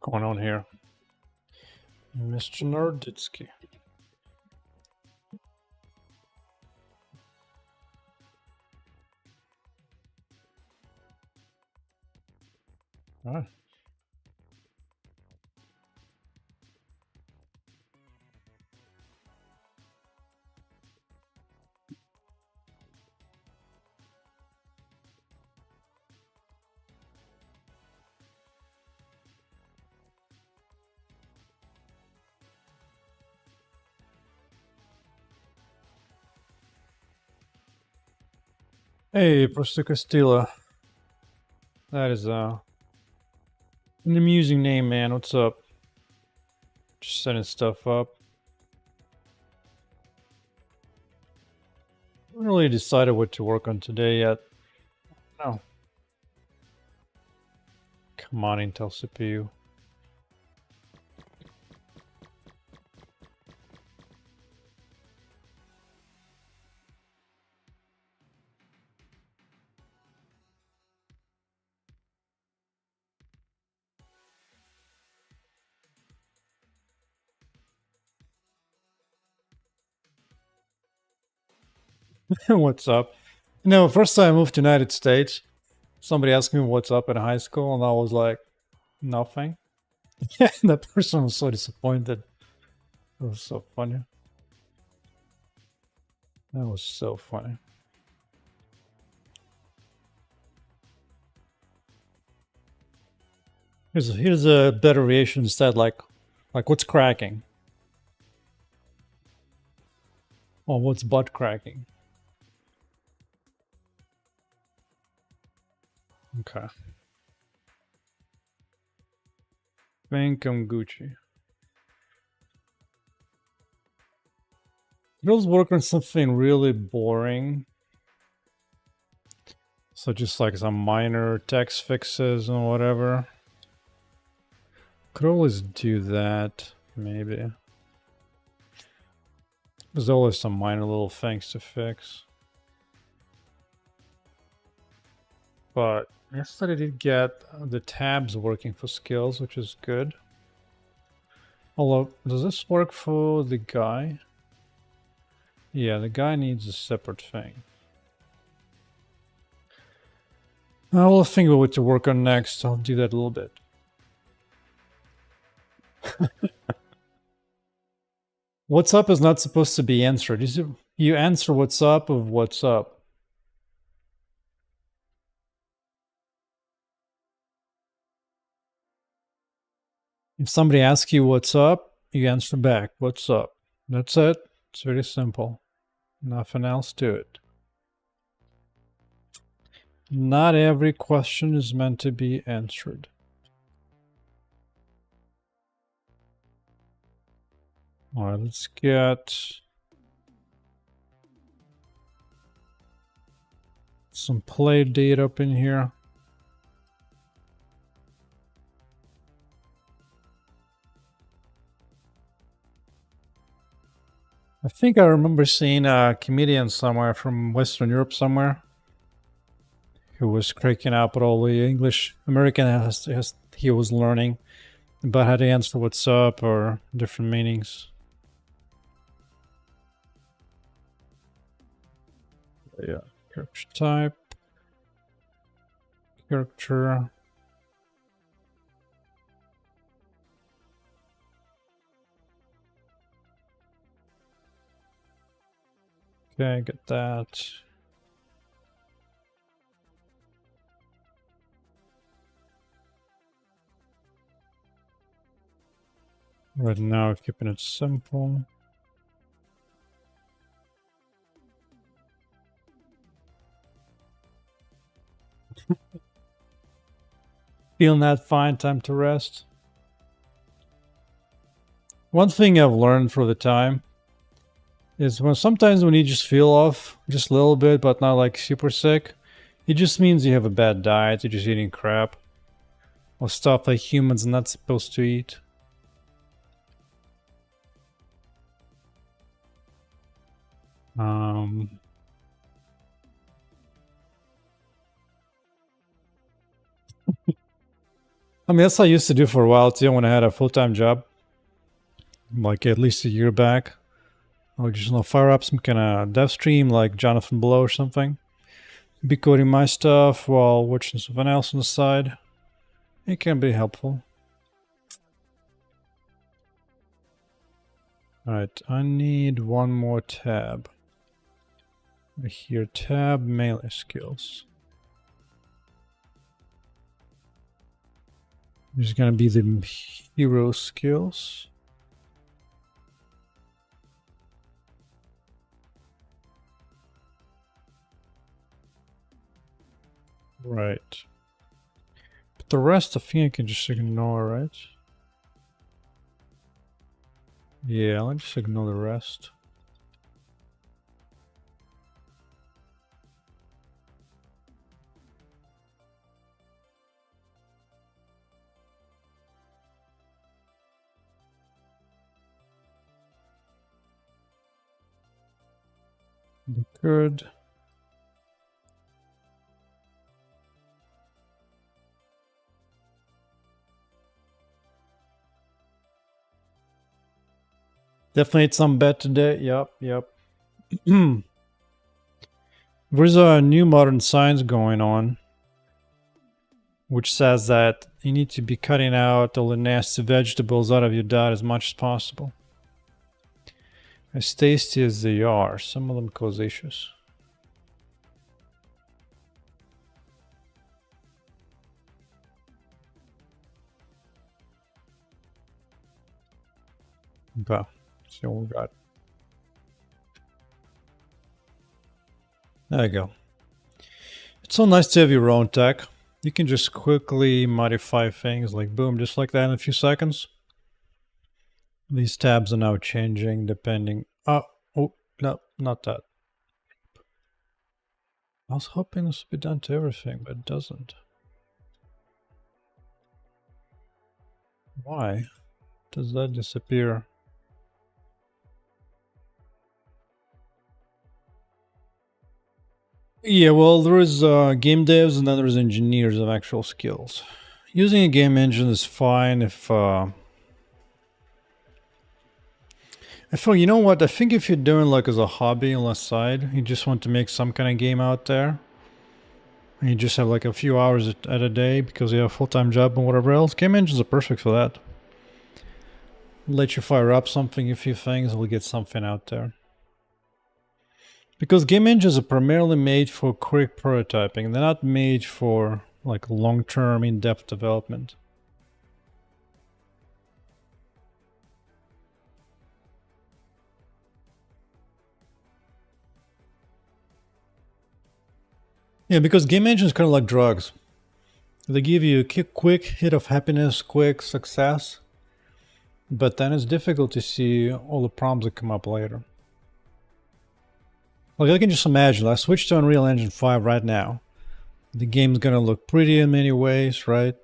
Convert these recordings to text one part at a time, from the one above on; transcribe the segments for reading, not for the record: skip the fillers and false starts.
going on here? Mr. Norditsky. Alright. Hey, Prosto Castilla. That is an amusing name, man. What's up? Just setting stuff up. I haven't really decided what to work on today yet. No. Come on, Intel CPU. What's up? You know, first time I moved to United States, somebody asked me what's up in high school, and I was like, nothing. That person was so disappointed. It was so funny. That was so funny. Here's a better variation instead, like what's cracking? Or what's butt cracking? Okay. Think I'm Gucci. Let's work on something really boring. So just like some minor text fixes and whatever. Could always do that, maybe. There's always some minor little things to fix. But yesterday I did get the tabs working for skills, which is good. Although, does this work for the guy? Yeah, the guy needs a separate thing. I'll think about what to work on next. I'll do that a little bit. What's up is not supposed to be answered. You answer what's up of what's up. If somebody asks you what's up, you answer back, what's up. That's it. It's very simple. Nothing else to it. Not every question is meant to be answered. All right, let's get some play data up in here. I think I remember seeing a comedian somewhere from Western Europe somewhere who was cracking up at all the English American he was learning about how to answer what's up or different meanings. Yeah, character type, character. Okay, get that. Right now, keeping it simple. Feeling that fine, time to rest. One thing I've learned for the time is sometimes when you just feel off just a little bit, but not like super sick, it just means you have a bad diet, you're just eating crap. Or stuff like humans are not supposed to eat. I mean, that's what I used to do for a while too when I had a full-time job. Like at least a year back. I would just fire up some kind of dev stream like Jonathan Blow or something. Be coding my stuff while watching something else on the side. It can be helpful. Alright, I need one more tab. Here, tab melee skills. There's gonna be the hero skills. Right. But the rest I think I can just ignore, right? Yeah, let's just ignore the rest. Good. Definitely ate some bed today. Yep. There's a new modern science going on, which says that you need to be cutting out all the nasty vegetables out of your diet as much as possible. As tasty as they are, some of them cause issues. Okay, see what we got. There you go. It's so nice to have your own tech. You can just quickly modify things like boom, just like that in a few seconds. These tabs are now changing depending. Oh, no, not that. I was hoping this would be done to everything, but it doesn't. Why does that disappear? Yeah, well, there is game devs and then there's engineers of actual skills. Using a game engine is fine if I feel, you know what, I think if you're doing like as a hobby on the side, you just want to make some kind of game out there, and you just have like a few hours at a day because you have a full-time job and whatever else, game engines are perfect for that. Let you fire up something, a few things, and we'll get something out there. Because game engines are primarily made for quick prototyping. They're not made for like long-term in-depth development. Yeah, because game engines are kind of like drugs. They give you a quick hit of happiness, quick success, but then it's difficult to see all the problems that come up later. Like I can just imagine, I switch to Unreal Engine 5 right now. The game's gonna look pretty in many ways, right?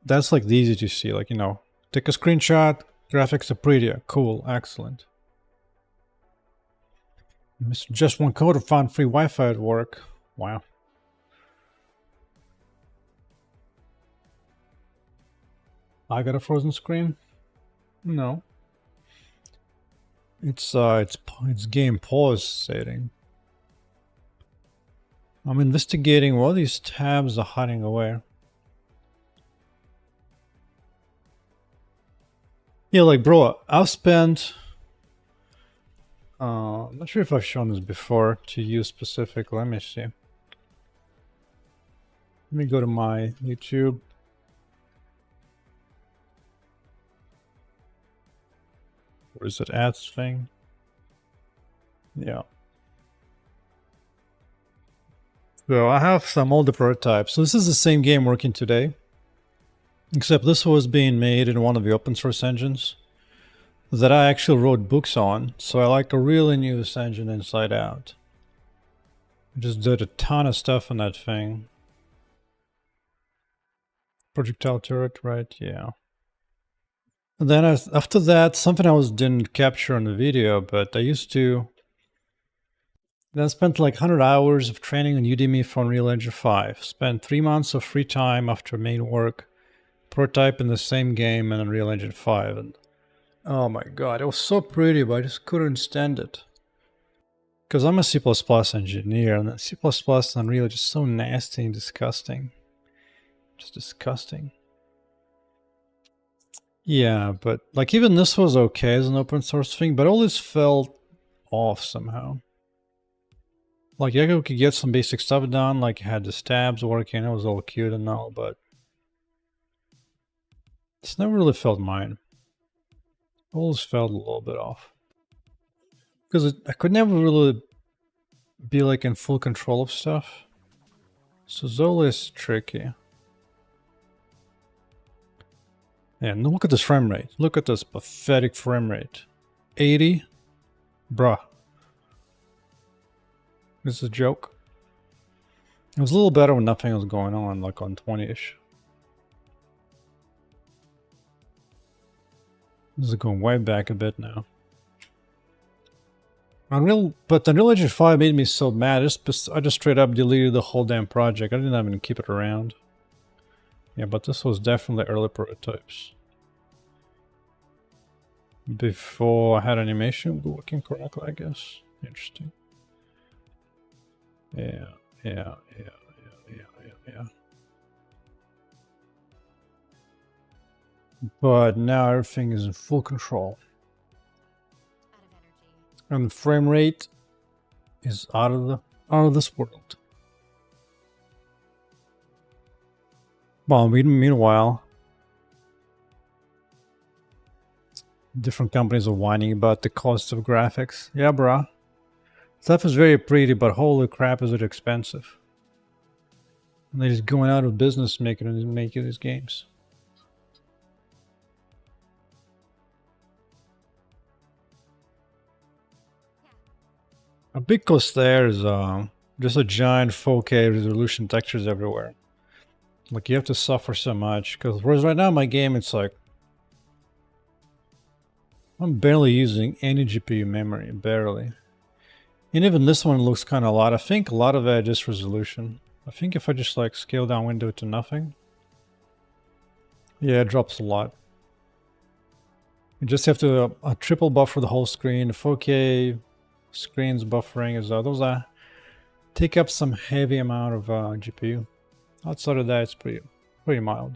That's like the easy to see, like, you know, take a screenshot, graphics are prettier, cool, excellent. Mr. Just One Coder found free Wi-Fi at work. Wow. I got a frozen screen? No. It's game pause setting. I'm investigating what these tabs are hiding away. Yeah, like bro, I've spent I'm not sure if I've shown this before to you specifically. Let me see. Let me go to my YouTube. Or is it ads thing? Yeah. So I have some older prototypes. So this is the same game working today, except this was being made in one of the open source engines that I actually wrote books on. So I like really knew this engine inside out. I just did a ton of stuff on that thing. Projectile turret, right? Yeah. And then after that, something I didn't capture in the video, but I used to. Then I spent like 100 hours of training on Udemy for Unreal Engine 5. Spent 3 months of free time after main work prototype in the same game in Unreal Engine 5, and oh my god, it was so pretty, but I just couldn't stand it. Because I'm a C++ engineer, and C++ and Unreal is just so nasty and disgusting. Just disgusting. Yeah, but like even this was okay as an open source thing, but all this felt off somehow. Like yeah, you could get some basic stuff done, like you had the stabs working, it was all cute and all, but it's never really felt mine. Always felt a little bit off. Because I could never really be like in full control of stuff. So Zola is tricky. Yeah, and look at this frame rate. Look at this pathetic frame rate. 80? Bruh. This is a joke. It was a little better when nothing was going on, like on 20-ish. This is going way back a bit now. But Unreal Engine 5 made me so mad. I just straight up deleted the whole damn project. I didn't even keep it around. Yeah, but this was definitely early prototypes. Before I had animation working correctly, I guess. Interesting. Yeah. But now everything is in full control. And the frame rate is out of this world. Well, meanwhile, different companies are whining about the cost of graphics. Yeah, bruh. Stuff is very pretty, but holy crap, is it expensive. And they're just going out of business making these games. A big cost there is just a giant 4K resolution textures everywhere. Like you have to suffer so much, because whereas right now my game it's like I'm barely using any GPU memory, barely. And even this one looks kind of a lot. I think a lot of that is just resolution. I think if I just like scale down window to nothing, yeah, it drops a lot. You just have to triple buffer the whole screen. 4K screens buffering is those take up some heavy amount of GPU. Outside of that, it's pretty mild.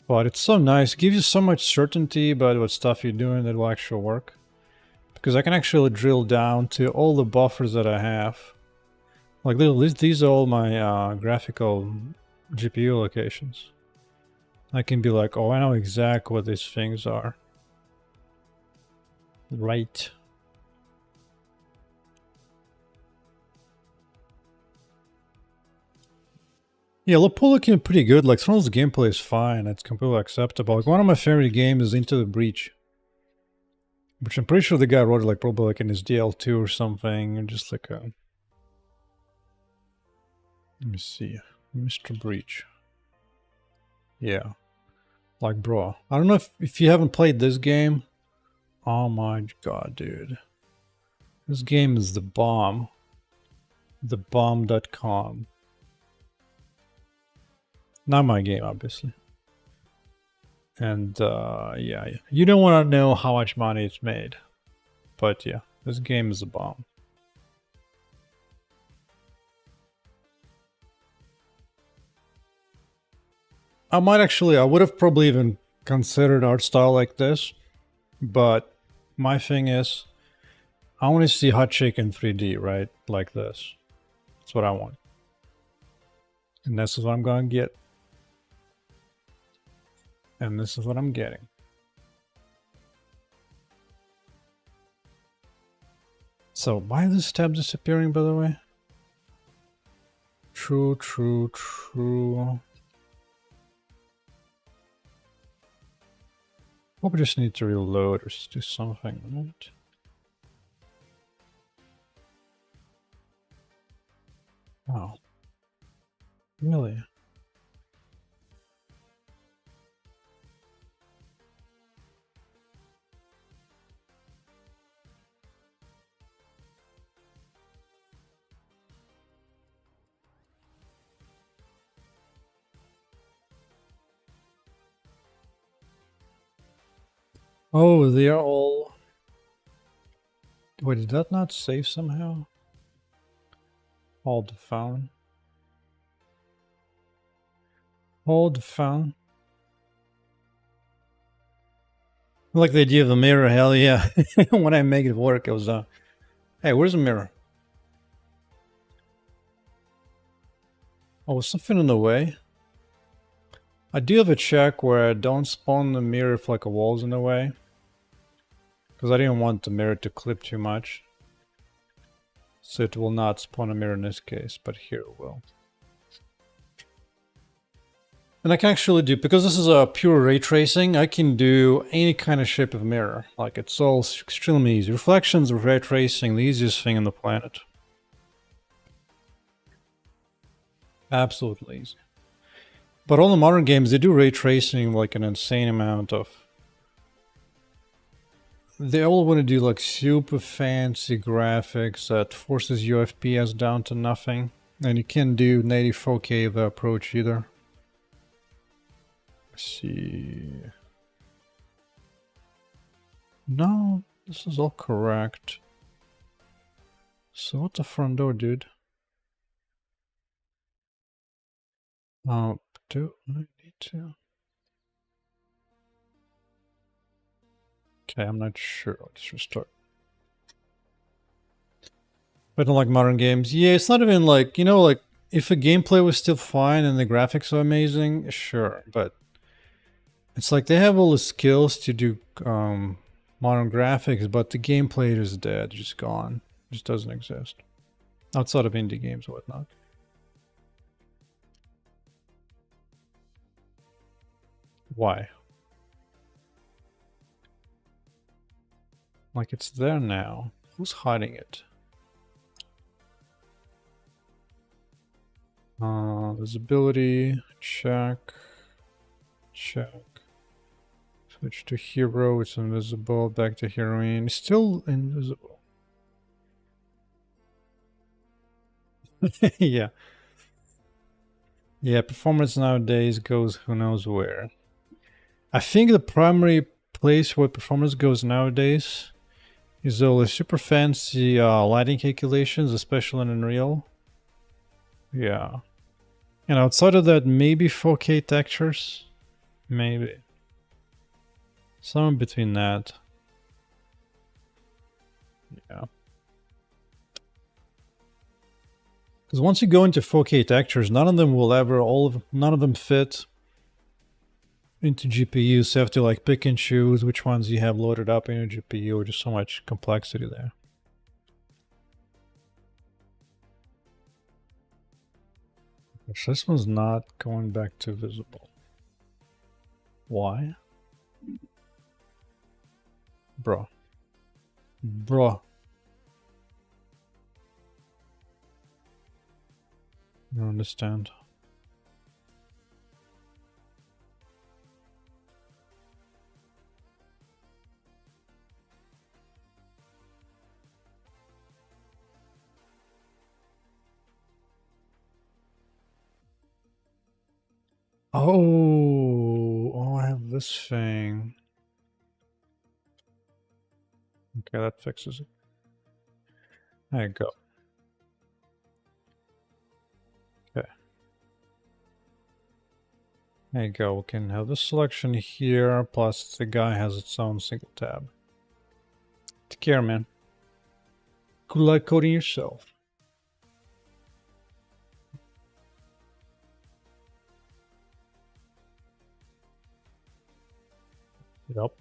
But it's so nice. It gives you so much certainty about what stuff you're doing that will actually work. Because I can actually drill down to all the buffers that I have. Like these are all my graphical GPU locations. I can be like, oh, I know exactly what these things are. Right. Yeah, Lapu looking pretty good. Like, some of the gameplay is fine. It's completely acceptable. Like, one of my favorite games is Into the Breach. Which I'm pretty sure the guy wrote it, like, probably like in his DL2 or something. And just like a... Let me see. Mr. Breach. Yeah. Like, bro. I don't know if you haven't played this game. Oh my god, dude. This game is the bomb. Thebomb.com. Not my game, obviously. And yeah, you don't want to know how much money it's made. But yeah, this game is a bomb. I would have probably even considered art style like this. But my thing is, I want to see hot shake in 3D, right? Like this. That's what I want. And this is what I'm going to get. And this is what I'm getting. So why is this tab disappearing, by the way? True. Probably just need to reload or do something on it. Wow. Really? Oh, they are all... Wait, did that not save somehow? Hold found. Hold found. I like the idea of the mirror, hell yeah. When I make it work, it was hey, where's the mirror? Oh, was something in the way? I do have a check where I don't spawn the mirror if like a wall's in the way. Because I didn't want the mirror to clip too much. So it will not spawn a mirror in this case, but here it will. And I can actually do, because this is a pure ray tracing, I can do any kind of shape of mirror. Like, it's all extremely easy. Reflections with ray tracing, the easiest thing on the planet. Absolutely easy. But all the modern games, they do ray tracing like an insane amount of... They all want to do like super fancy graphics that forces your FPS down to nothing. And you can't do native 4K of the approach either. Let's see... No, this is all correct. So what's the front door, dude? Do I need to? Okay, I'm not sure. Let's restart. I don't like modern games. Yeah, it's not even like, you know, like, if the gameplay was still fine and the graphics are amazing, sure, but it's like they have all the skills to do modern graphics, but the gameplay is dead, just gone. It just doesn't exist. Outside of indie games and whatnot. Why? Like, it's there now. Who's hiding it? Visibility, check. Switch to hero, it's invisible. Back to heroine, still invisible. Yeah. Yeah, performance nowadays goes who knows where. I think the primary place where performance goes nowadays is all the super fancy lighting calculations, especially in Unreal. Yeah. And outside of that, maybe 4K textures? Maybe. Somewhere between that. Yeah. Because once you go into 4K textures, none of them will ever, none of them fit into GPUs. So you have to like pick and choose which ones you have loaded up in your GPU. Just so much complexity there. This one's not going back to visible. Why? Bro. I don't understand. Oh, I have this thing. Okay, that fixes it. There you go. Okay. There you go. We can have this selection here, plus the guy has its own single tab. Take care, man. Good luck coding yourself.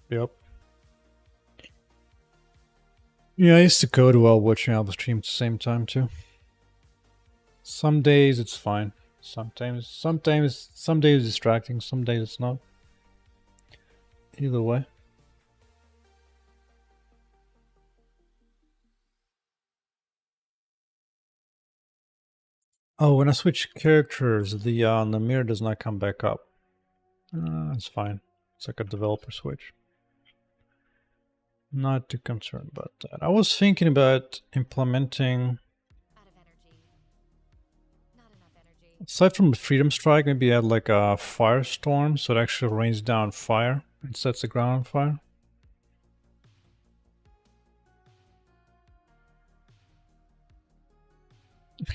Yep. Yeah, I used to code while watching other streams at the same time too. Some days it's fine. Some days it's distracting, some days it's not. Either way. Oh, when I switch characters, the mirror does not come back up. That's fine. It's like a developer switch. Not too concerned about that. I was thinking about implementing... Aside from the Freedom Strike, maybe add like a firestorm so it actually rains down fire and sets the ground on fire.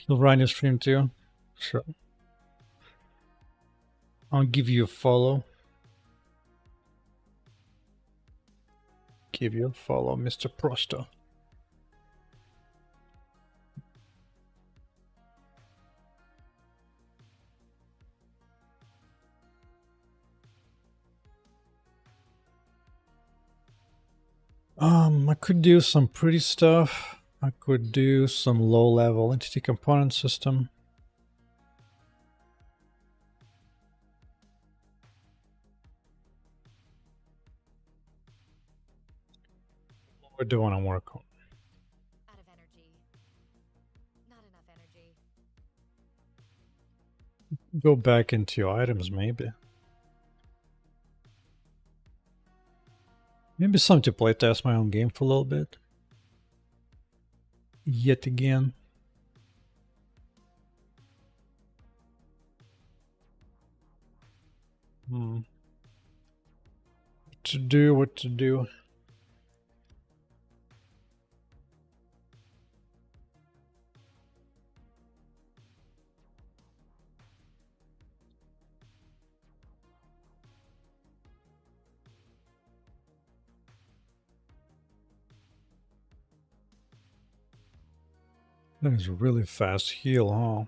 You'll run your stream too? Sure. I'll give you a follow. Give you a follow, Mr. Prosto. I could do some pretty stuff. I could do some low-level entity component system. What do I want to work on? Out of energy. Not enough energy. Go back into your items, maybe. Maybe some to playtest my own game for a little bit. Yet again. What to do, what to do. That is a really fast heal, huh?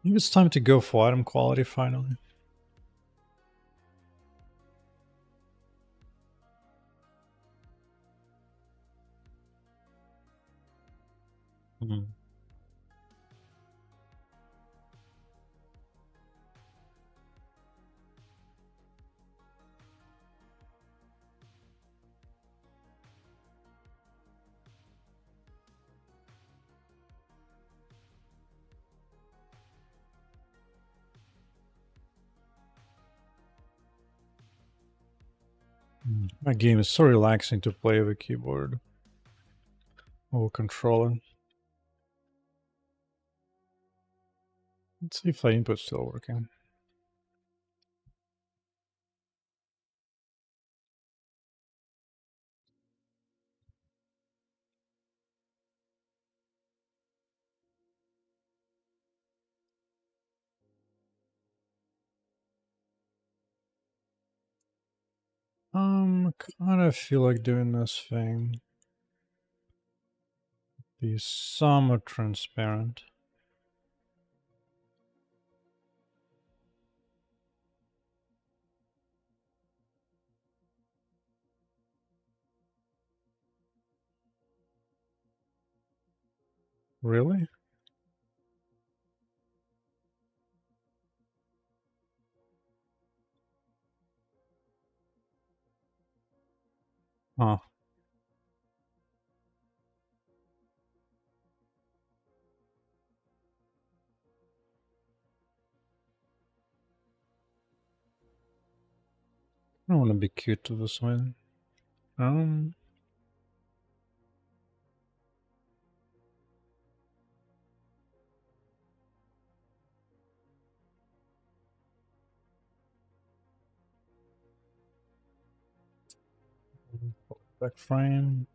Maybe it's time to go for item quality finally. My game is so relaxing to play with a keyboard or controller. Let's see if my input's still working. Kind of feel like doing this thing. Be somewhat transparent. Really? Huh. I don't want to be cute to this one. Back frame.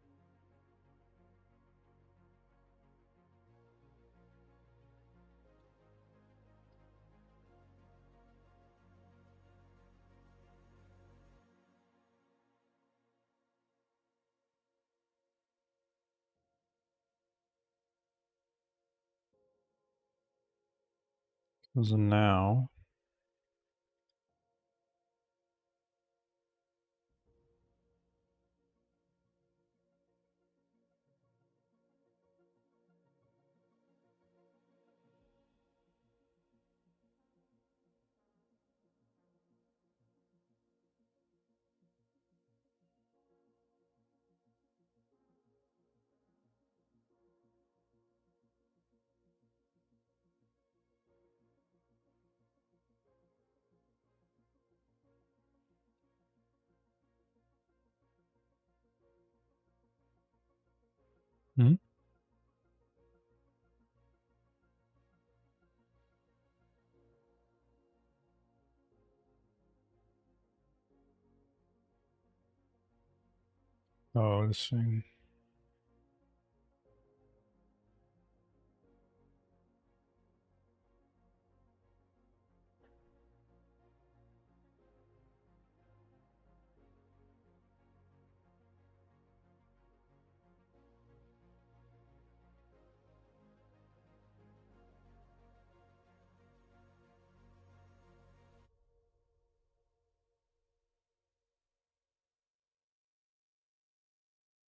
So now. Hmm? Oh, this thing.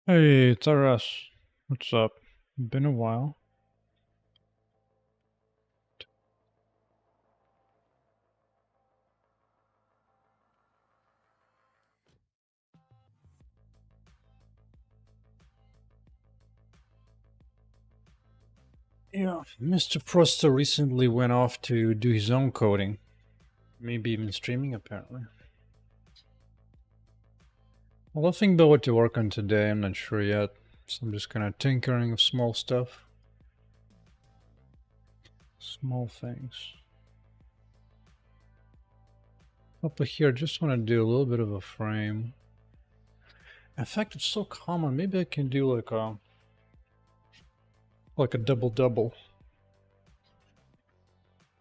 Hey, Taras. What's up? Been a while. Yeah, Mr. Proster recently went off to do his own coding. Maybe even streaming, apparently. Well, I'll think about what to work on today. I'm not sure yet. So I'm just kind of tinkering with small stuff. Small things. Up here, just want to do a little bit of a frame. In fact, it's so common. Maybe I can do like a double-double.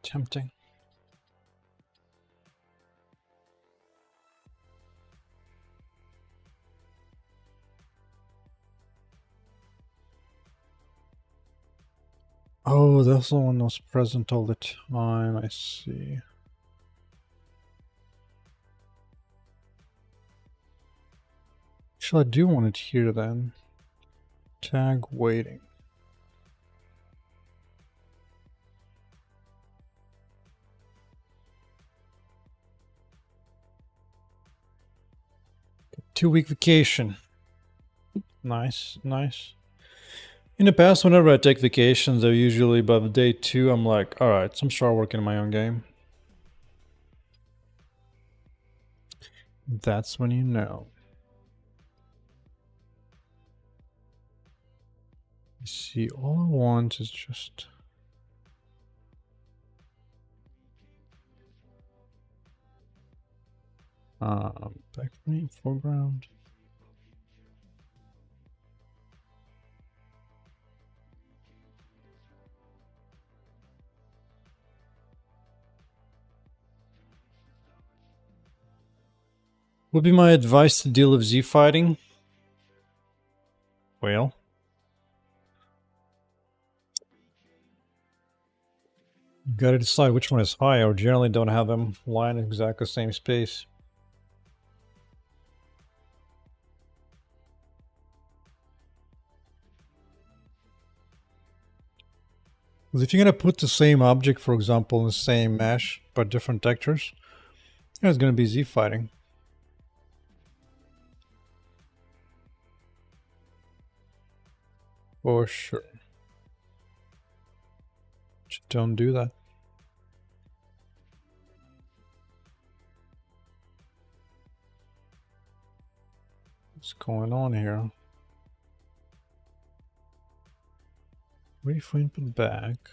Tempting. Oh, that's the one that was present all the time. I see. Actually, I do want it here then. Tag waiting. Two-week vacation. Nice, nice. In the past, whenever I take vacations, I usually by the day 2, I'm like, alright, so I'm start working on my own game. That's when you know. You see, all I want is just... background, foreground. Would be my advice to deal with Z fighting? Well, you gotta decide which one is high, or generally don't have them line in exactly the same space. Because if you're gonna put the same object, for example, in the same mesh, but different textures, yeah, it's gonna be Z fighting. For sure. Just don't do that. What's going on here? Wait for input back.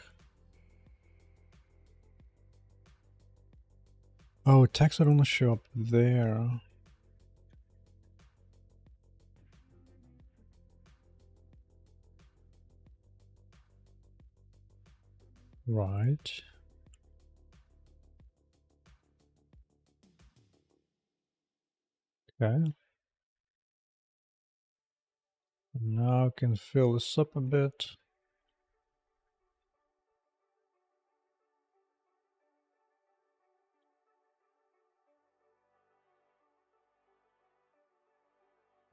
Oh, text would only show up there. Right. Okay. Now I can fill this up a bit.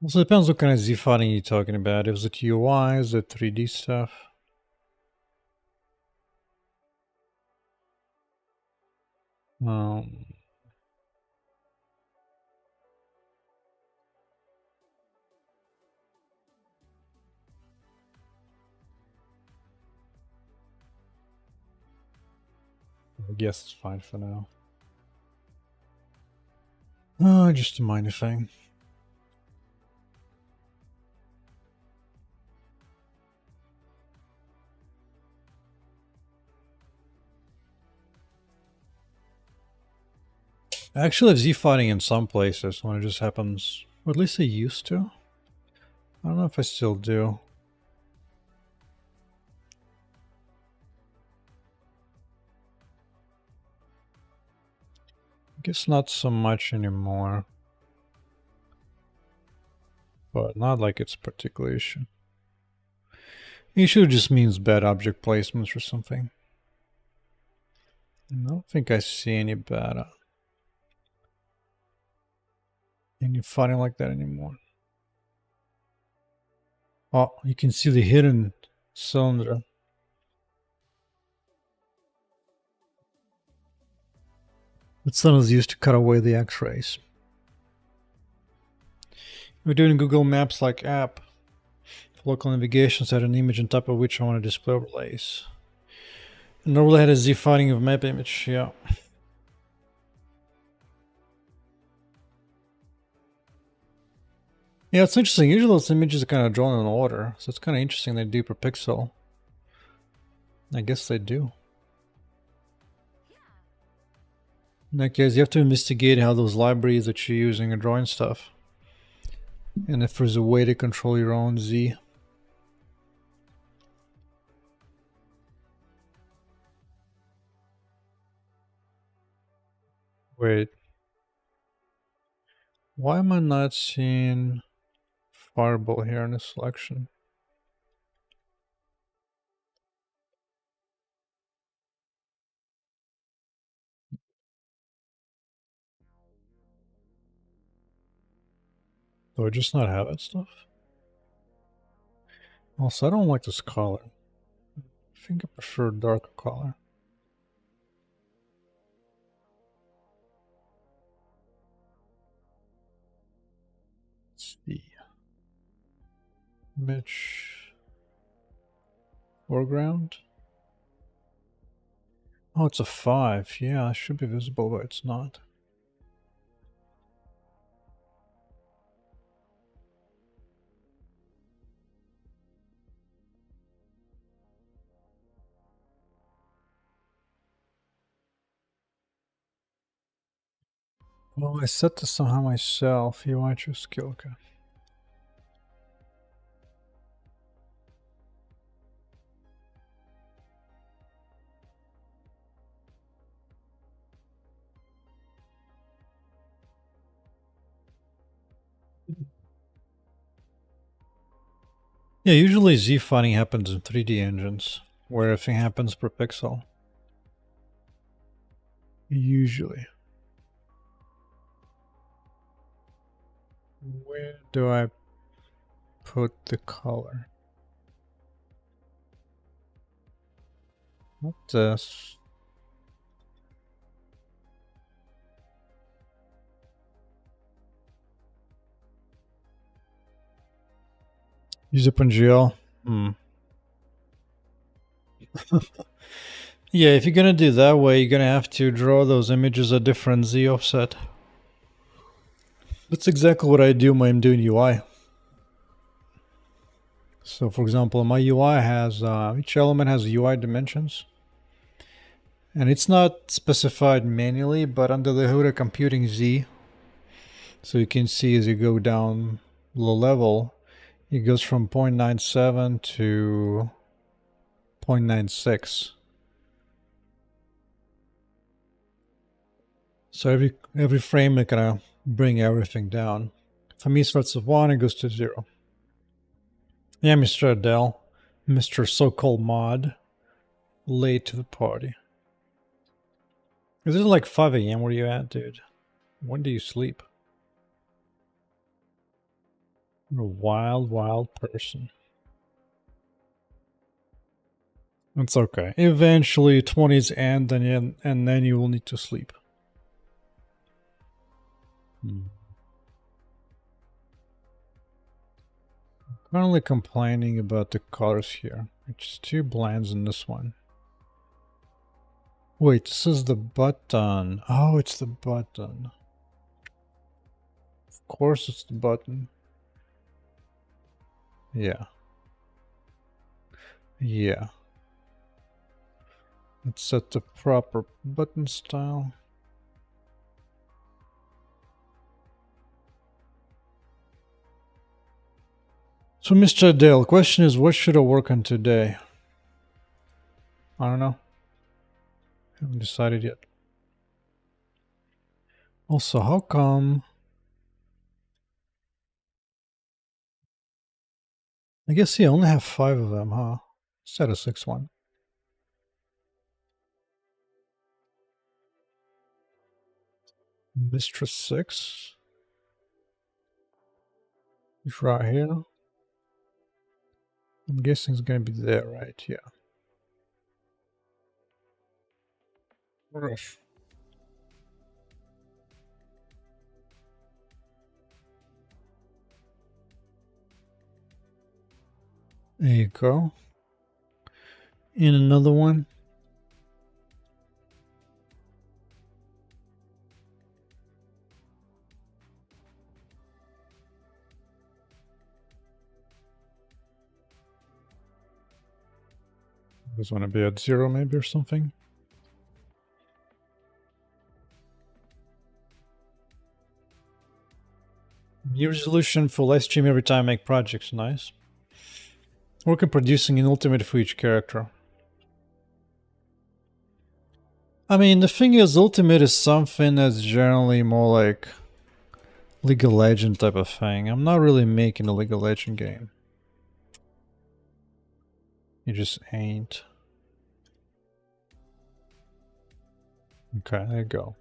Also depends what kind of Z fighting you're talking about. Is it UI? Is it 3D stuff? Um, I guess it's fine for now. Oh, just a minor thing. I actually have Z fighting in some places when it just happens, or at least it used to. I don't know if I still do. I guess not so much anymore. But not like it's a particular issue. Issue just means bad object placements or something. I don't think I see any bad any fighting like that anymore. Oh, you can see the hidden cylinder. That sun is used to cut away the X-rays. We're doing Google Maps like app. Local navigation set an image on top of which I want to display overlays. An overlay had a Z fighting of map image, yeah. Yeah, it's interesting. Usually those images are kind of drawn in order, so it's kind of interesting they do per pixel. I guess they do. In that case, you have to investigate how those libraries that you're using are drawing stuff. And if there's a way to control your own Z. Wait. Why am I not seeing Firewall here in the selection? Do I just not have that stuff? Also, I don't like this color. I think I prefer a darker color. Let's see. Image foreground. Oh, it's a 5. Yeah, it should be visible, but it's not. Well, I set this somehow myself. UI choose skill. Okay. Yeah, usually Z fighting happens in 3D engines, where everything happens per pixel. Usually. Where do I put the color? Not this. Use OpenGL. Yeah, if you're gonna do that way, you're gonna have to draw those images at different Z offset. That's exactly what I do when I'm doing UI. So for example, my UI has, each element has UI dimensions. And it's not specified manually, but under the hood of computing Z. So you can see as you go down low level, it goes from 0.97 to 0.96. So every frame is gonna bring everything down. For me, it starts with 1 and goes to 0. Yeah, Mr. Adele, Mr. So-called mod, late to the party. Is it like 5 a.m. where you at, dude? When do you sleep? You're a wild, wild person. It's okay. Eventually, 20s end, and then you will need to sleep. Currently complaining about the colors here. It's too bland in this one. Wait, this is the button. Oh, it's the button. Of course it's the button. Yeah. Yeah. Let's set the proper button style. So, Mr. Dale, question is, what should I work on today? I don't know. Haven't decided yet. Also, how come? I guess you only have 5 of them, huh? Instead of 6 one. Mistress 6. It's right here. I'm guessing it's gonna be there, right? Yeah. Rough. There you go. And another one. This one to be at 0 maybe or something. New resolution for live stream every time I make projects. Nice. Work on producing an ultimate for each character. I mean, the thing is, ultimate is something that's generally more like League of Legends type of thing. I'm not really making a League of Legends game. You just ain't. Okay, there you go.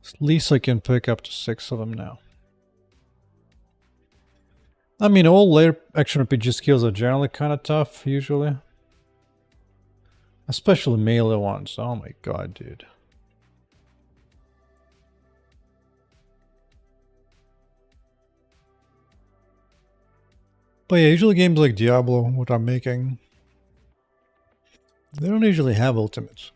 At least I can pick up to 6 of them now. I mean, all layer action RPG skills are generally kind of tough, usually. Especially melee ones. Oh my god, dude. But yeah, usually games like Diablo, what I'm making, they don't usually have ultimates.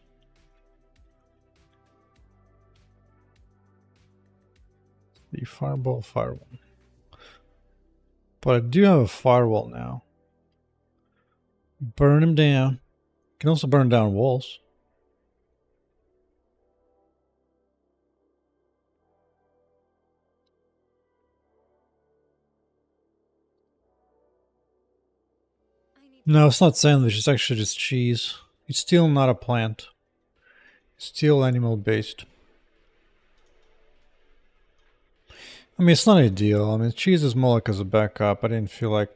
The Firewall. But I do have a Firewall now. Burn them down. You can also burn down walls. No, it's not sandwich, it's actually just cheese. It's still not a plant. It's still animal based. I mean, it's not ideal. I mean, cheese is more like as a backup. I didn't feel like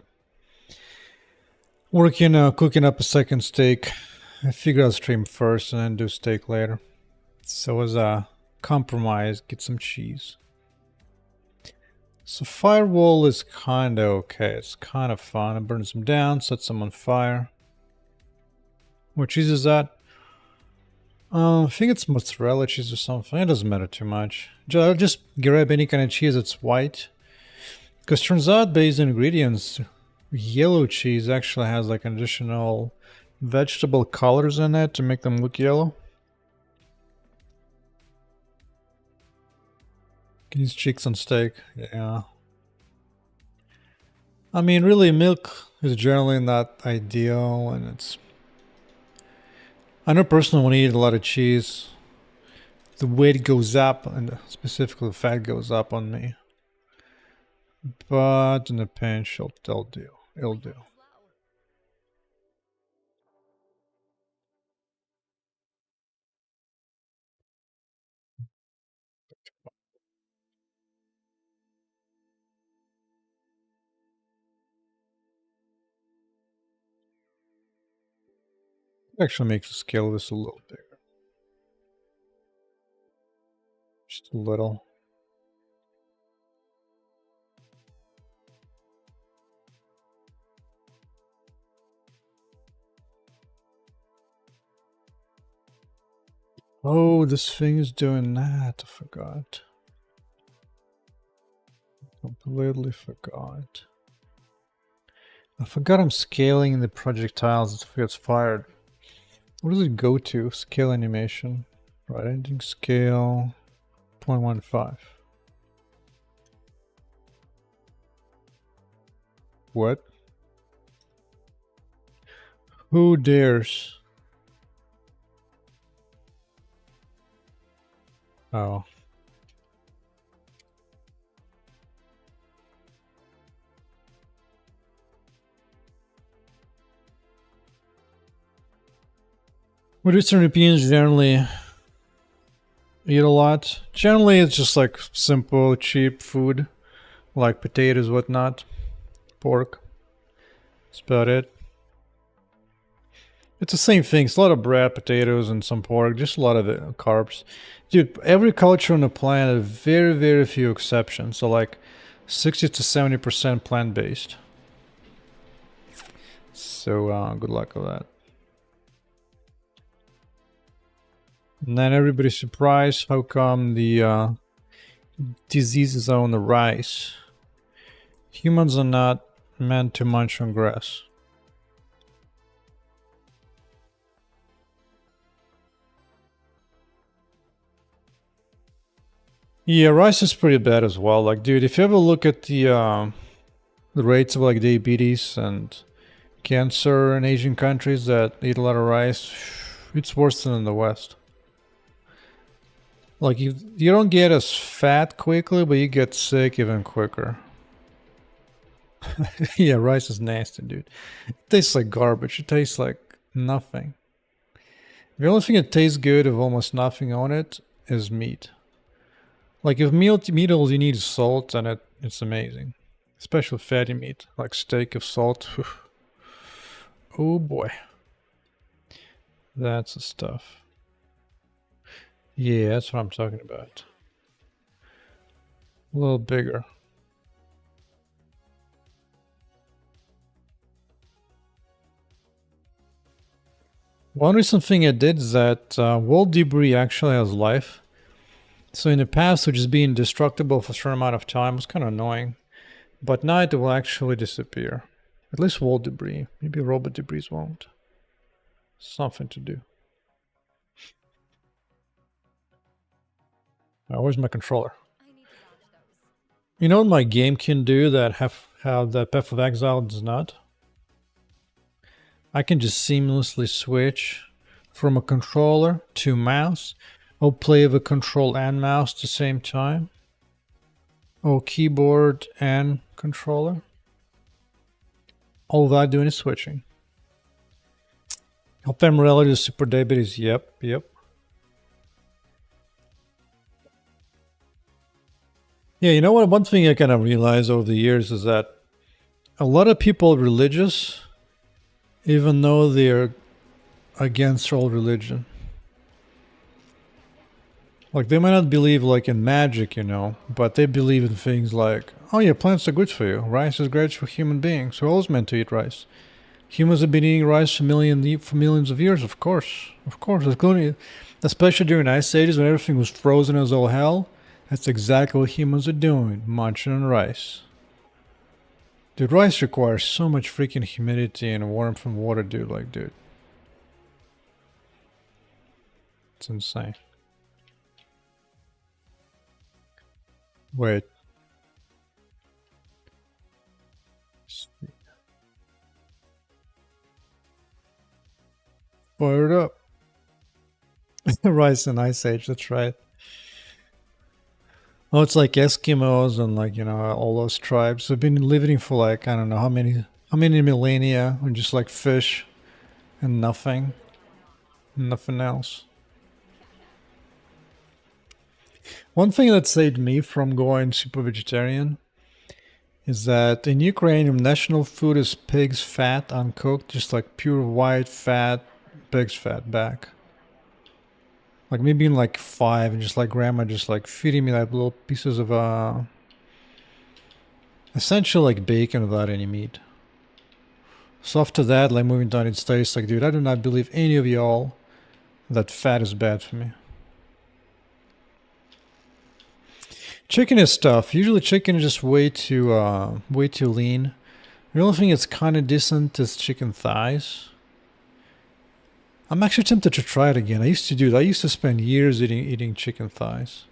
cooking up a second steak. I figured I'll stream first and then do steak later. So as a compromise, get some cheese. So Firewall is kinda okay. It's kind of fun. It burns them down, sets them on fire. What cheese is that? I think it's mozzarella cheese or something. It doesn't matter too much. I'll just grab any kind of cheese that's white. Because turns out based on ingredients, yellow cheese actually has like additional vegetable colors in it to make them look yellow. Can use chicks on steak. Yeah. I mean, really, milk is generally not ideal, and it's. I know personally when I eat a lot of cheese, the weight goes up, and specifically the fat goes up on me. But in a pinch, it'll do. It'll do. Actually makes the scale of this a little bigger. Just a little. Oh, this thing is doing that. I forgot. Completely forgot. I forgot I'm scaling the projectiles if it's fired. What does it go to? Scale animation. Right, ending scale 0.15. What? Who dares? Oh. What Eastern Europeans generally eat a lot? Generally, it's just like simple, cheap food, like potatoes, whatnot, pork. That's about it. It's the same thing. It's a lot of bread, potatoes, and some pork. Just a lot of carbs. Dude, every culture on the planet, very, very few exceptions. So like 60 to 70% plant-based. So good luck with that. And then everybody's surprised how come the diseases are on the rise. Humans are not meant to munch on grass. Yeah, rice is pretty bad as well. Like, dude, if you ever look at the rates of like diabetes and cancer in Asian countries that eat a lot of rice, it's worse than in the West. Like, you don't get as fat quickly, but you get sick even quicker. Yeah, rice is nasty, dude. It tastes like garbage. It tastes like nothing. The only thing that tastes good of almost nothing on it is meat. Like if meat all you need is salt, and it's amazing. Especially fatty meat, like steak of salt. Oh boy. That's the stuff. Yeah, that's what I'm talking about. A little bigger. One recent thing I did is that wall debris actually has life. So in the past, it was just being destructible for a certain amount of time. It was kind of annoying. But now it will actually disappear. At least wall debris. Maybe robot debris won't. Something to do. Where's my controller? I need to dodge those. You know what my game can do that how the Path of Exile does not? I can just seamlessly switch from a controller to mouse, or play with a control and mouse at the same time, or keyboard and controller. All that doing is switching. Hope I'm relative to Super Diabetes. Yep. Yeah, you know what? One thing I kind of realized over the years is that a lot of people are religious, even though they're against all religion. Like they might not believe like in magic, you know, but they believe in things like, oh yeah, plants are good for you. Rice is great for human beings. We're always meant to eat rice. Humans have been eating rice for millions of years, of course, including, especially during ice ages when everything was frozen as all hell. That's exactly what humans are doing, munching on rice. Dude, rice requires so much freaking humidity and warmth from water, dude. Like, dude, it's insane. Wait. Fire it up. Rice and Ice Age, that's right. Oh, it's like Eskimos and like, you know, all those tribes have been living for like, I don't know how many millennia on just like fish and nothing else. One thing that saved me from going super vegetarian is that in Ukraine, national food is pig's fat uncooked, just like pure white fat, pig's fat back. Like me being like 5 and just like grandma just like feeding me like little pieces of essentially like bacon without any meat. So after that, like moving down in States, like dude, I do not believe any of y'all that fat is bad for me. Chicken is tough. Usually chicken is just way too lean. The only thing that's kind of decent is chicken thighs. I'm actually tempted to try it again. I used to do that. I used to spend years eating chicken thighs.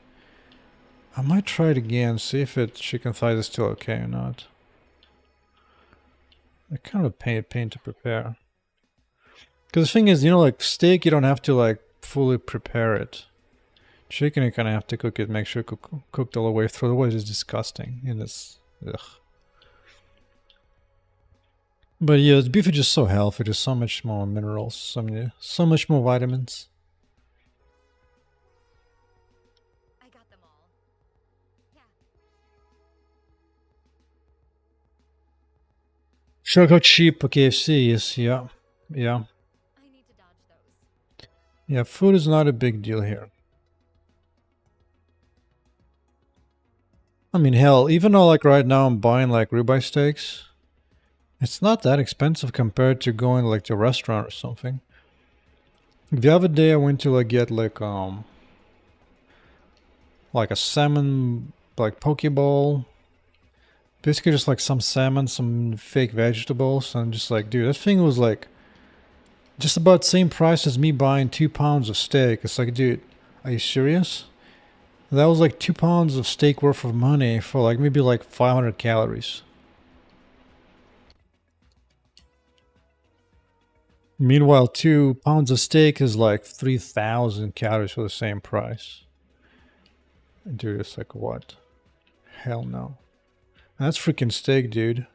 I might try it again, see if chicken thighs is still okay or not. They're kind of a pain to prepare. Because the thing is, you know, like steak, you don't have to like fully prepare it. Chicken, you kind of have to cook it, make sure cooked all the way through. Otherwise, it's disgusting. And it's, ugh. But yeah, beef is just so healthy. There's so much more minerals, so much more vitamins. I got them all. Yeah. Sure, how cheap a KFC is. Yeah, yeah, I need to dodge those. yeah. Food is not a big deal here. I mean, hell, even though like right now I'm buying like ribeye steaks, it's not that expensive compared to going like to a restaurant or something. The other day I went to like get like a salmon like poke bowl. Basically just like some salmon, some fake vegetables, and just like, dude, that thing was like just about the same price as me buying 2 pounds of steak. It's like, dude, are you serious? That was like 2 pounds of steak worth of money for like maybe like 500 calories. Meanwhile, 2 pounds of steak is like 3,000 calories for the same price. Dude, it's like, what? Hell no. That's freaking steak, dude.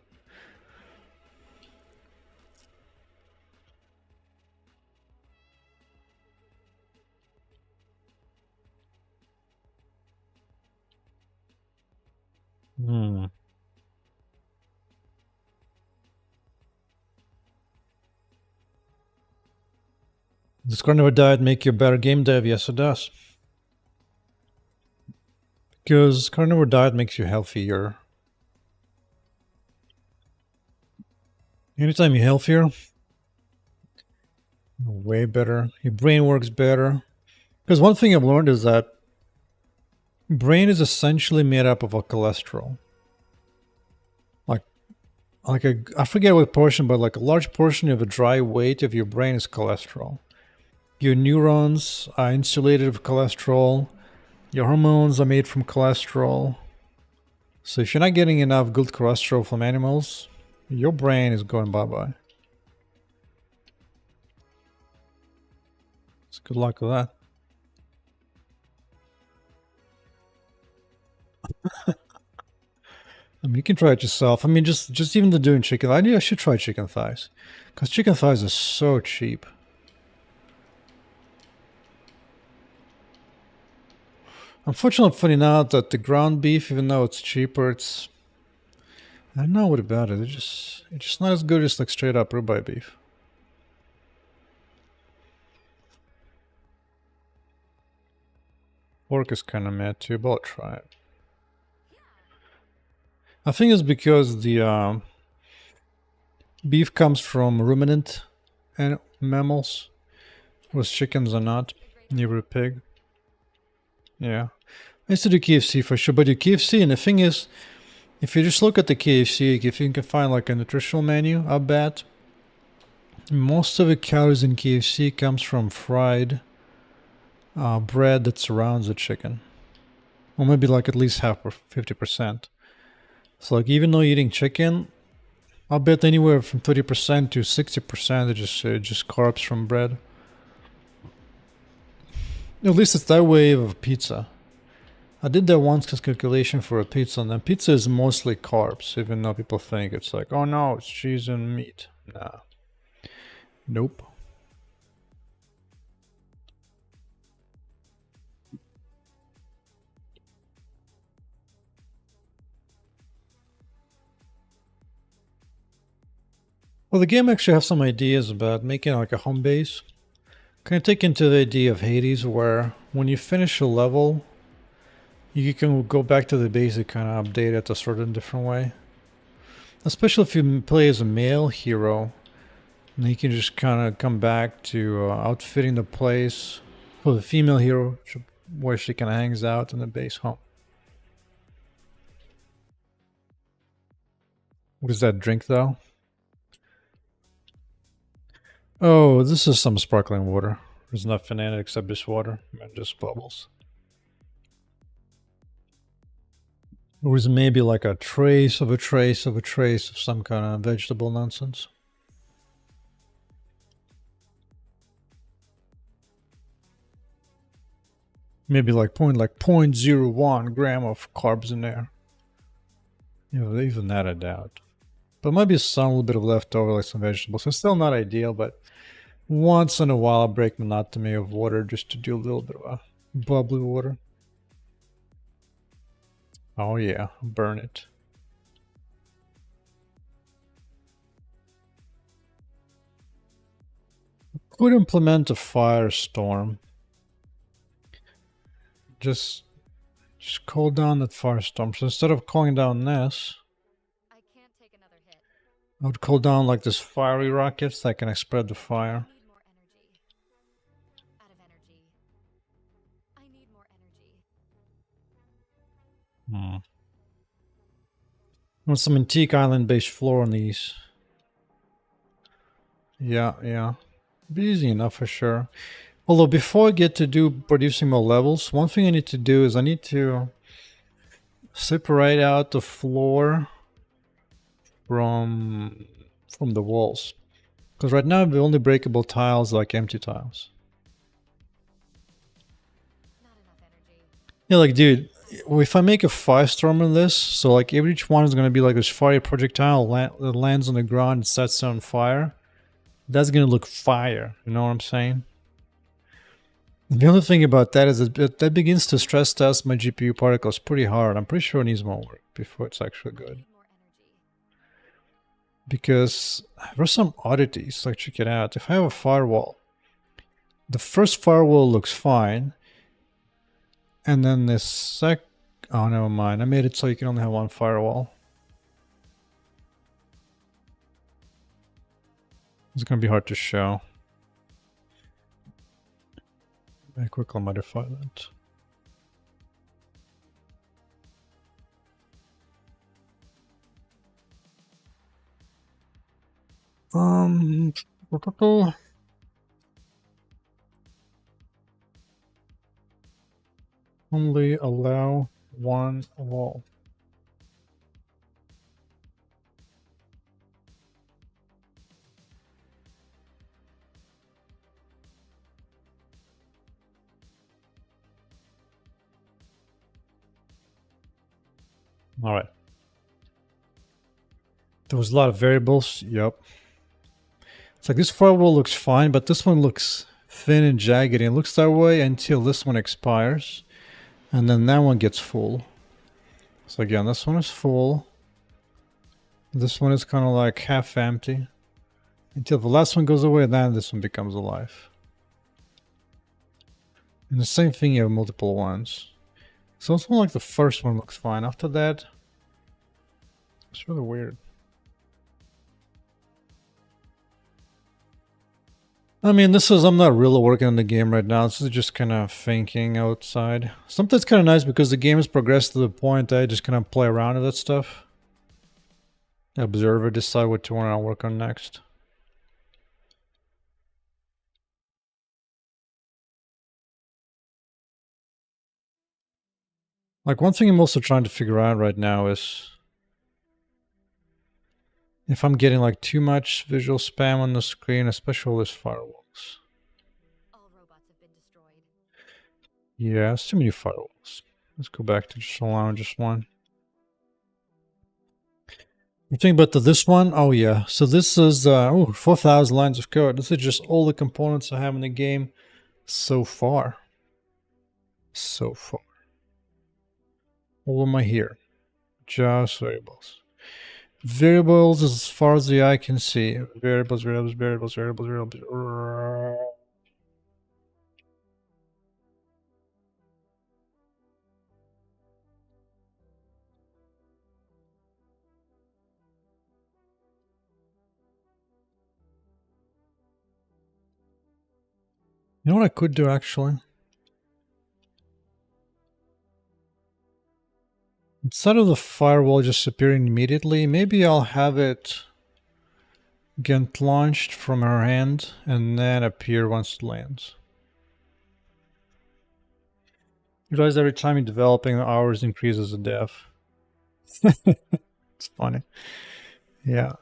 Hmm. Does carnivore diet make you a better game dev? Yes, it does. Because carnivore diet makes you healthier. Anytime you're healthier, way better. Your brain works better. Because one thing I've learned is that brain is essentially made up of a cholesterol. I forget what portion, but like a large portion of the dry weight of your brain is cholesterol. Your neurons are insulated of cholesterol. Your hormones are made from cholesterol. So if you're not getting enough good cholesterol from animals, your brain is going bye-bye. So good luck with that. I mean, you can try it yourself. I mean, just even to doing chicken. I should try chicken thighs, because chicken thighs are so cheap. Unfortunately, funny now that the ground beef, even though it's cheaper, I don't know what about it. It's just not as good as like straight up ribeye beef. Pork is kind of mad too, but I'll try it. I think it's because the beef comes from ruminant and mammals, whereas chickens are not. Neither a pig. Yeah. I used to do KFC for sure, but the KFC, and the thing is, if you just look at the KFC, if you can find like a nutritional menu, I bet most of the calories in KFC comes from fried bread that surrounds the chicken. Or maybe like at least half or 50%. So like even though you're eating chicken, I'll bet anywhere from 30% to 60% are just carbs from bread. At least it's that way of pizza. I did that once as calculation for a pizza, and then pizza is mostly carbs, even though people think it's like, oh no, it's cheese and meat. Nah. Nope. Well, the game actually has some ideas about making like a home base. Kind of take into the idea of Hades, where when you finish a level, you can go back to the basic kind of update it a certain different way. Especially if you play as a male hero, and you can just kind of come back to outfitting the place for the female hero, where she kind of hangs out in the base home. What is that drink though? Oh, this is some sparkling water. There's nothing in it except just water and just bubbles. Or is it maybe like a trace of a trace of a trace of some kind of vegetable nonsense? Maybe like 0.01 gram of carbs in there. You know, even that I doubt. But might be some little bit of leftover, like some vegetables. It's still not ideal, but once in a while I break monotony of water just to do a little bit of a bubbly water. Oh yeah, burn it. Could implement a firestorm. Just call down that firestorm. So instead of calling down this, I can't take another hit. I would call down like this fiery rockets that can spread the fire. I need more energy. Out of energy. I need more energy. Want some antique island based floor on these. Yeah. Be easy enough for sure. Although before I get to producing more levels, one thing I need to do is I need to separate out the floor from the walls. Because right now the only breakable tiles are like empty tiles. Not enough energy. Yeah, like dude, if I make a firestorm in this, so like each one is gonna be like this fiery projectile that lands on the ground and sets it on fire. That's gonna look fire, you know what I'm saying? The other thing about that is that begins to stress test my GPU particles pretty hard. I'm pretty sure it needs more work before it's actually I good. need more energy. Because there's some oddities, like check it out. If I have a firewall, the first firewall looks fine, and then this oh never mind, I made it so you can only have one firewall. It's gonna be hard to show. I quickly modify that. Only allow one wall. All right. There was a lot of variables. Yep. It's like this firewall looks fine, but this one looks thin and jagged. And it looks that way until this one expires. And then that one gets full. So again, this one is full. This one is kind of like half empty. Until the last one goes away, then this one becomes alive. And the same thing, you have multiple ones. So it's more like the first one looks fine. After that, it's really weird. I mean, I'm not really working on the game right now. This is just kind of thinking outside. Sometimes kind of nice because the game has progressed to the point that I just kind of play around with that stuff. Observe it, decide what you want to work on next. Like one thing I'm also trying to figure out right now is if I'm getting like too much visual spam on the screen, especially with firewalls. All robots have been destroyed. Yeah, it's too many firewalls. Let's go back to just allowing just one. You think about this one? Oh yeah. So this is 4,000 lines of code. This is just all the components I have in the game so far. So far. All of my here. Just variables. Variables as far as the eye can see. Variables. You know what I could do actually? Instead of the firewall just appearing immediately, maybe I'll have it get launched from her hand and then appear once it lands. You realize every time you're developing, the hours increases the dev. It's funny. Yeah,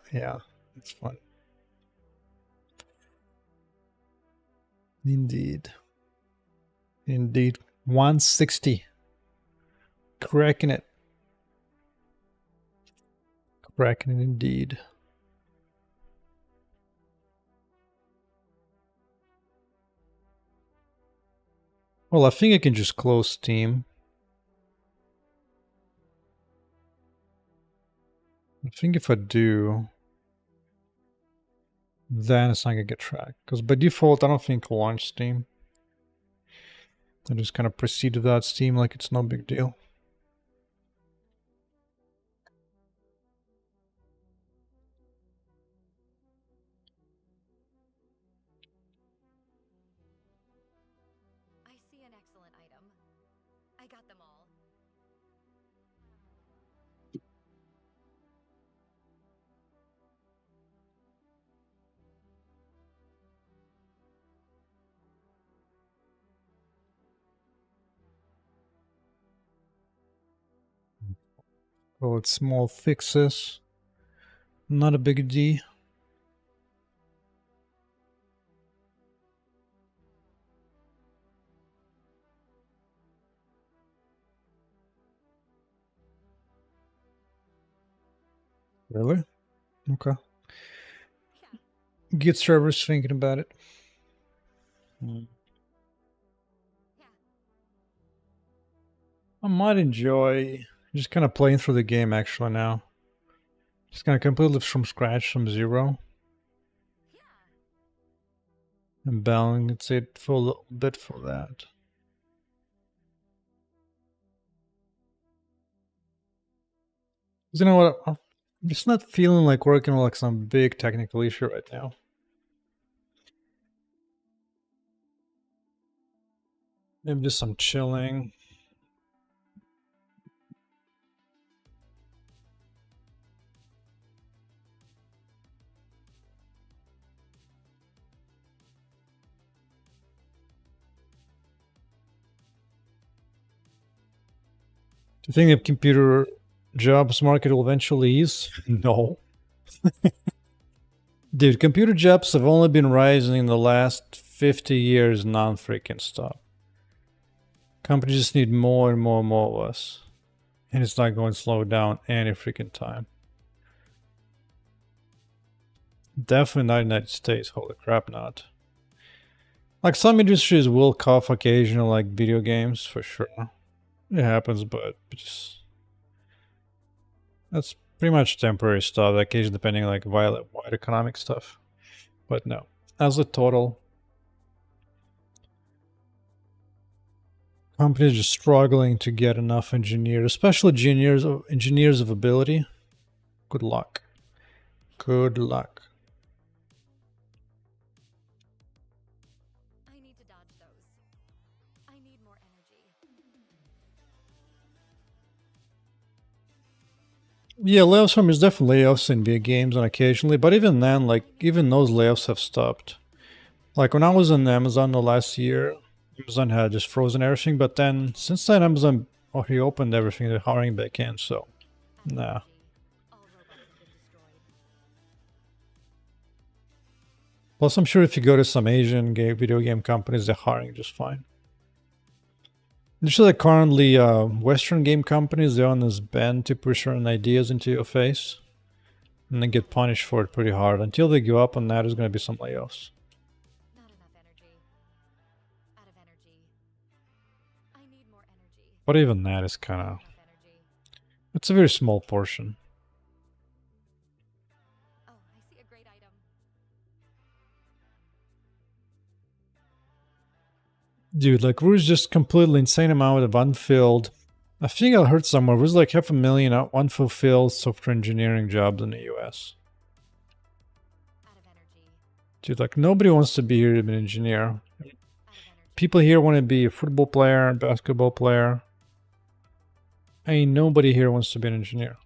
it's fun. Indeed. 160. Cracking it. Cracking it indeed. Well, I think I can just close Steam. I think if I do, then it's not gonna get tracked. Because by default, I don't think I'll launch Steam. I just kind of proceed without Steam like it's no big deal. I see an excellent item. I got them all. Well, it's small fixes. Not a big D. Really? Okay. Yeah. Git server's thinking about it. Yeah. I might enjoy just kind of playing through the game actually now. Just kind of completely from scratch, from zero. Yeah. And balance it for a little bit for that. You know what? I'm just not feeling like working on like some big technical issue right now. Maybe just some chilling. Do you think the computer jobs market will eventually ease? No. Dude, computer jobs have only been rising in the last 50 years non-freaking stop. Companies just need more and more and more of us. And it's not going to slow down any freaking time. Definitely not United States, holy crap not. Like some industries will cough occasionally, like video games, for sure. It happens, but just... That's pretty much temporary stuff, occasionally depending like wide economic stuff. But no. As a total, companies are struggling to get enough engineers, especially engineers of ability. Good luck. Good luck. I need to dodge those. I need more energy. Yeah, layoffs from is definitely layoffs in video games and occasionally, but even then, like even those layoffs have stopped. Like when I was in Amazon the last year, Amazon had just frozen everything, but then since then Amazon reopened everything, they're hiring back in, so Out of nah. energy. All robots have been destroyed. Plus, I'm sure if you go to some Asian video game companies, they're hiring just fine. Usually, like currently, Western game companies, they're on this ban to push certain ideas into your face, and they get punished for it pretty hard. Until they give up on that, there's going to be some layoffs. Not enough energy. Out of energy. I need more energy. But even that is kind of... Enough energy. It's a very small portion. Oh, I see a great item. Dude, like there's just completely insane amount of unfilled. I think I heard somewhere there's like 500,000 unfulfilled software engineering jobs in the US. Out of energy. Dude, like nobody wants to be here to be an engineer. Out of energy. People here want to be a football player, basketball player. Ain't nobody here wants to be an engineer.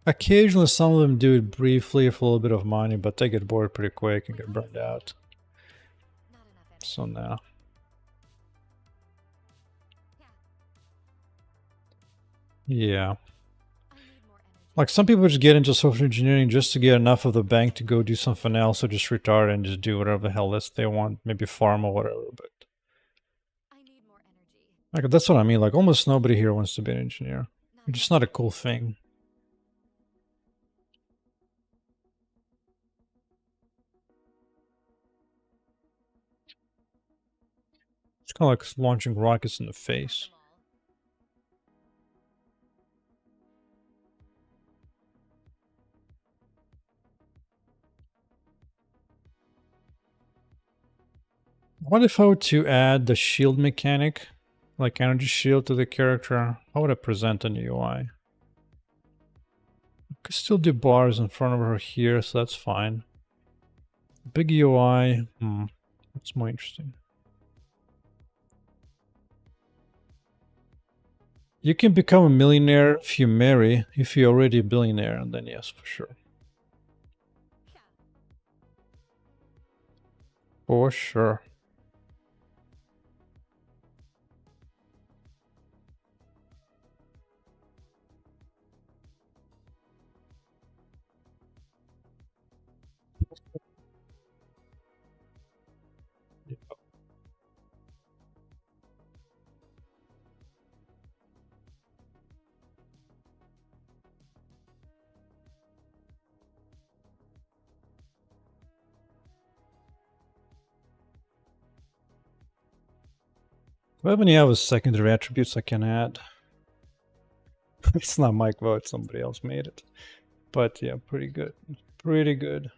Occasionally, some of them do it briefly for a little bit of money, but they get bored pretty quick and get burned out. Not enough energy. So now, yeah. I need more energy. Like some people just get into software engineering just to get enough of the bank to go do something else, or just retire and just do whatever the hell else they want, maybe farm or whatever. But I need more energy. like that's what I mean. Like almost nobody here wants to be an engineer. Not It's just not a cool thing. Kind of like launching rockets in the face. What if I were to add the shield mechanic, like energy shield to the character? How would I present on the UI? I could still do bars in front of her here, so that's fine. Big UI, that's more interesting. You can become a millionaire if you marry. If you're already a billionaire, then yes, for sure. For sure. Do I have any other secondary attributes I can add? It's not my vote, somebody else made it. But yeah, pretty good. Pretty good.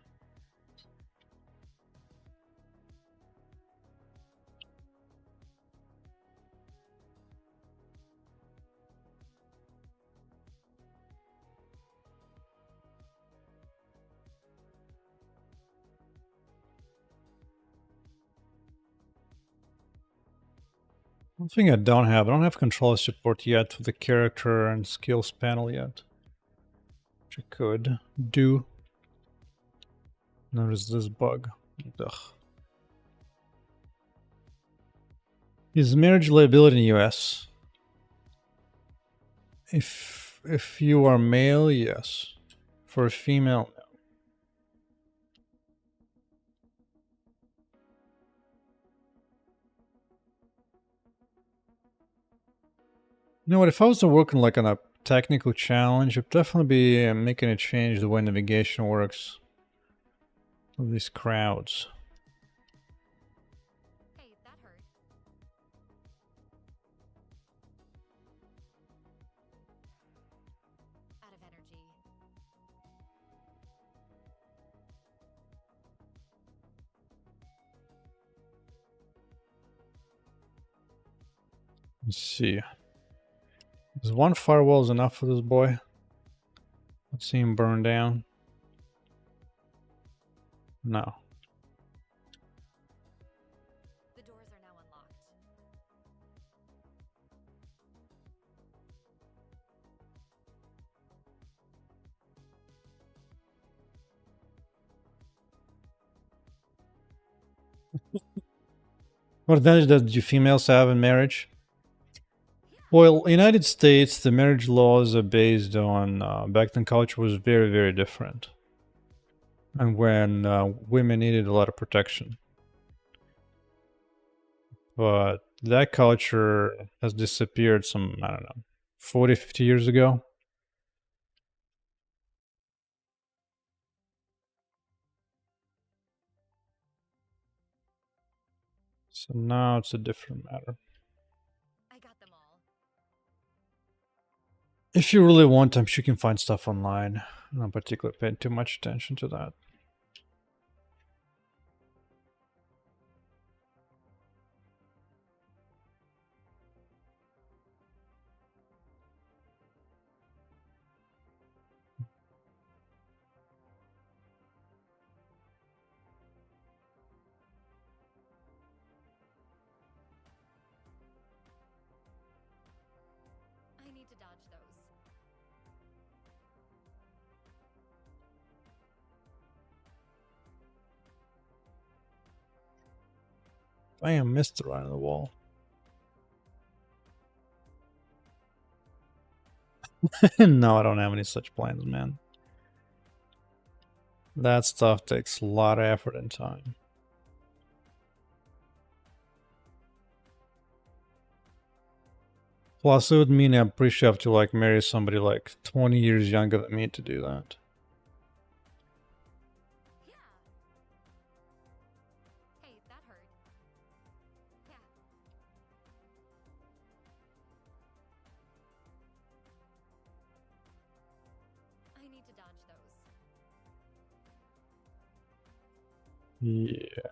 One thing I don't have controller support yet for the character and skills panel yet. Which I could do. Notice this bug. Ugh. Is marriage liability in the US? If you are male, yes. For a female, no. You know what, if I was to work on like on a technical challenge, I'd definitely be making a change the way navigation works with these crowds. Hey, that hurt. Out of energy. Let's see. Is one firewall enough for this boy? Let's see him burn down. No. The doors are now unlocked. What advantage does you females have in marriage? Well, United States, the marriage laws are based on back then culture was very, very different. And when women needed a lot of protection. But that culture has disappeared some, I don't know, 40, 50 years ago. So now it's a different matter. I got them all. If you really want, I'm sure you can find stuff online. I'm not particularly paying too much attention to that. I need to dodge those. I am missed right on the wall. No, I don't have any such plans, man. That stuff takes a lot of effort and time. Plus, it would mean I'm pretty sure I have to like marry somebody like 20 years younger than me to do that. Yeah. Hey, that hurt. Yeah. need to dodge those. Yeah.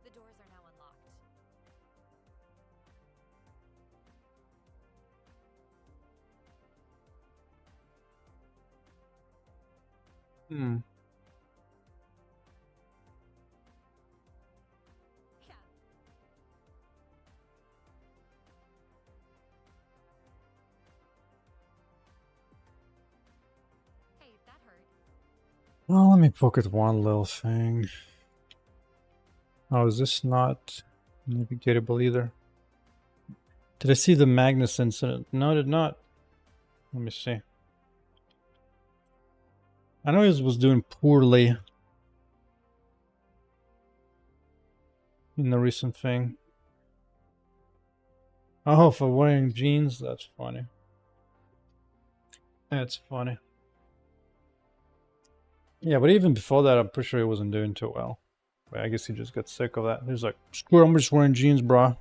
The doors are now unlocked. Hmm. Yeah. Hey, that hurt. Well, let me poke at one little thing. Oh, is this not navigatable either? Did I see the Magnus incident? No, I did not. Let me see. I know he was doing poorly in the recent thing. Oh, for wearing jeans? That's funny. That's funny. Yeah, but even before that, I'm pretty sure he wasn't doing too well. But I guess he just got sick of that. He was like, screw it, I'm just wearing jeans, brah.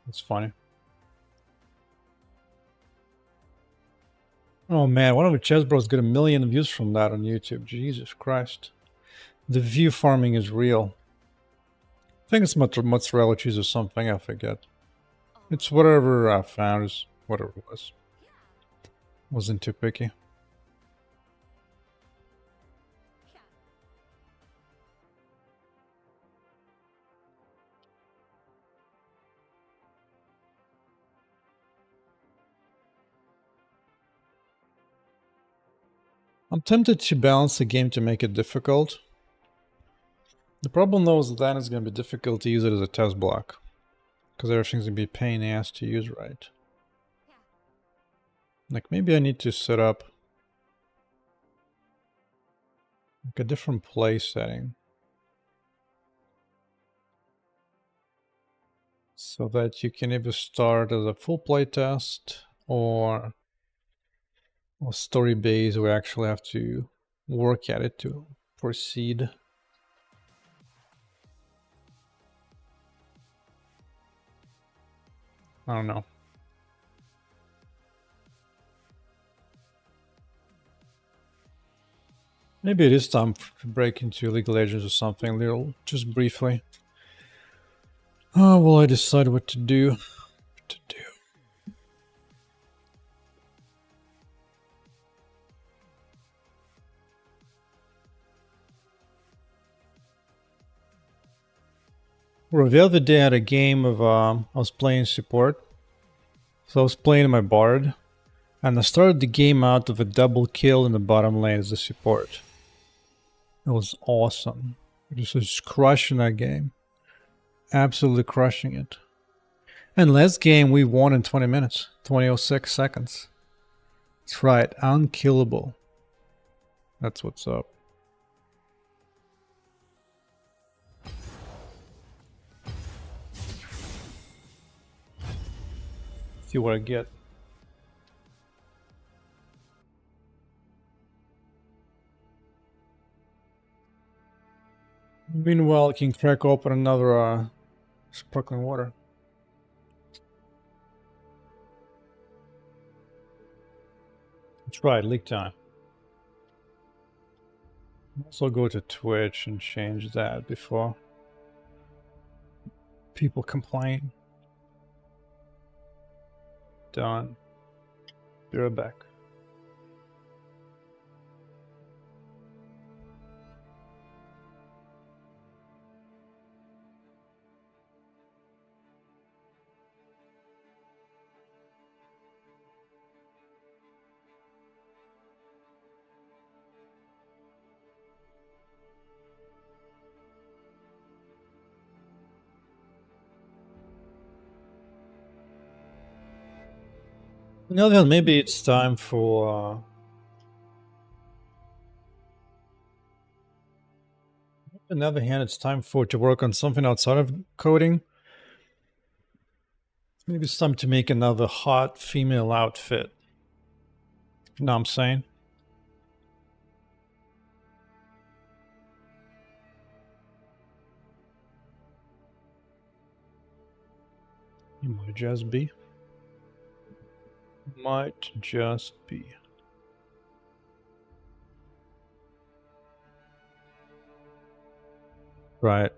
It's funny. Oh man, one of the chess bros got 1 million views from that on YouTube. Jesus Christ. The view farming is real. I think it's mozzarella cheese or something, I forget. It's whatever I found, is whatever it was. Wasn't too picky. Yeah. I'm tempted to balance the game to make it difficult. The problem though is that then it's going to be difficult to use it as a test block. Because everything's going to be a pain in the ass to use right. Yeah. Like maybe I need to set up like a different play setting. So that you can either start as a full play test or story based, we actually have to work at it to proceed. I don't know. Maybe it is time to break into League of Legends or something, little, just briefly. Oh, will I decide what to do? What to do? Well, the other day I had a game of, I was playing support. So I was playing my Bard, and I started the game out with a double kill in the bottom lane as a support. It was awesome. Just crushing that game. Absolutely crushing it. And last game we won in 20 minutes. 20:06 seconds. That's right, unkillable. That's what's up. See what I get. Meanwhile, I can crack open another sparkling water. That's right, leak time. Also go to Twitch and change that before people complain. Done. Be right back. On the other hand, maybe it's time for on the other hand, it's time for to work on something outside of coding. Maybe it's time to make another hot female outfit. You know what I'm saying? Might just be. Might just be. Right.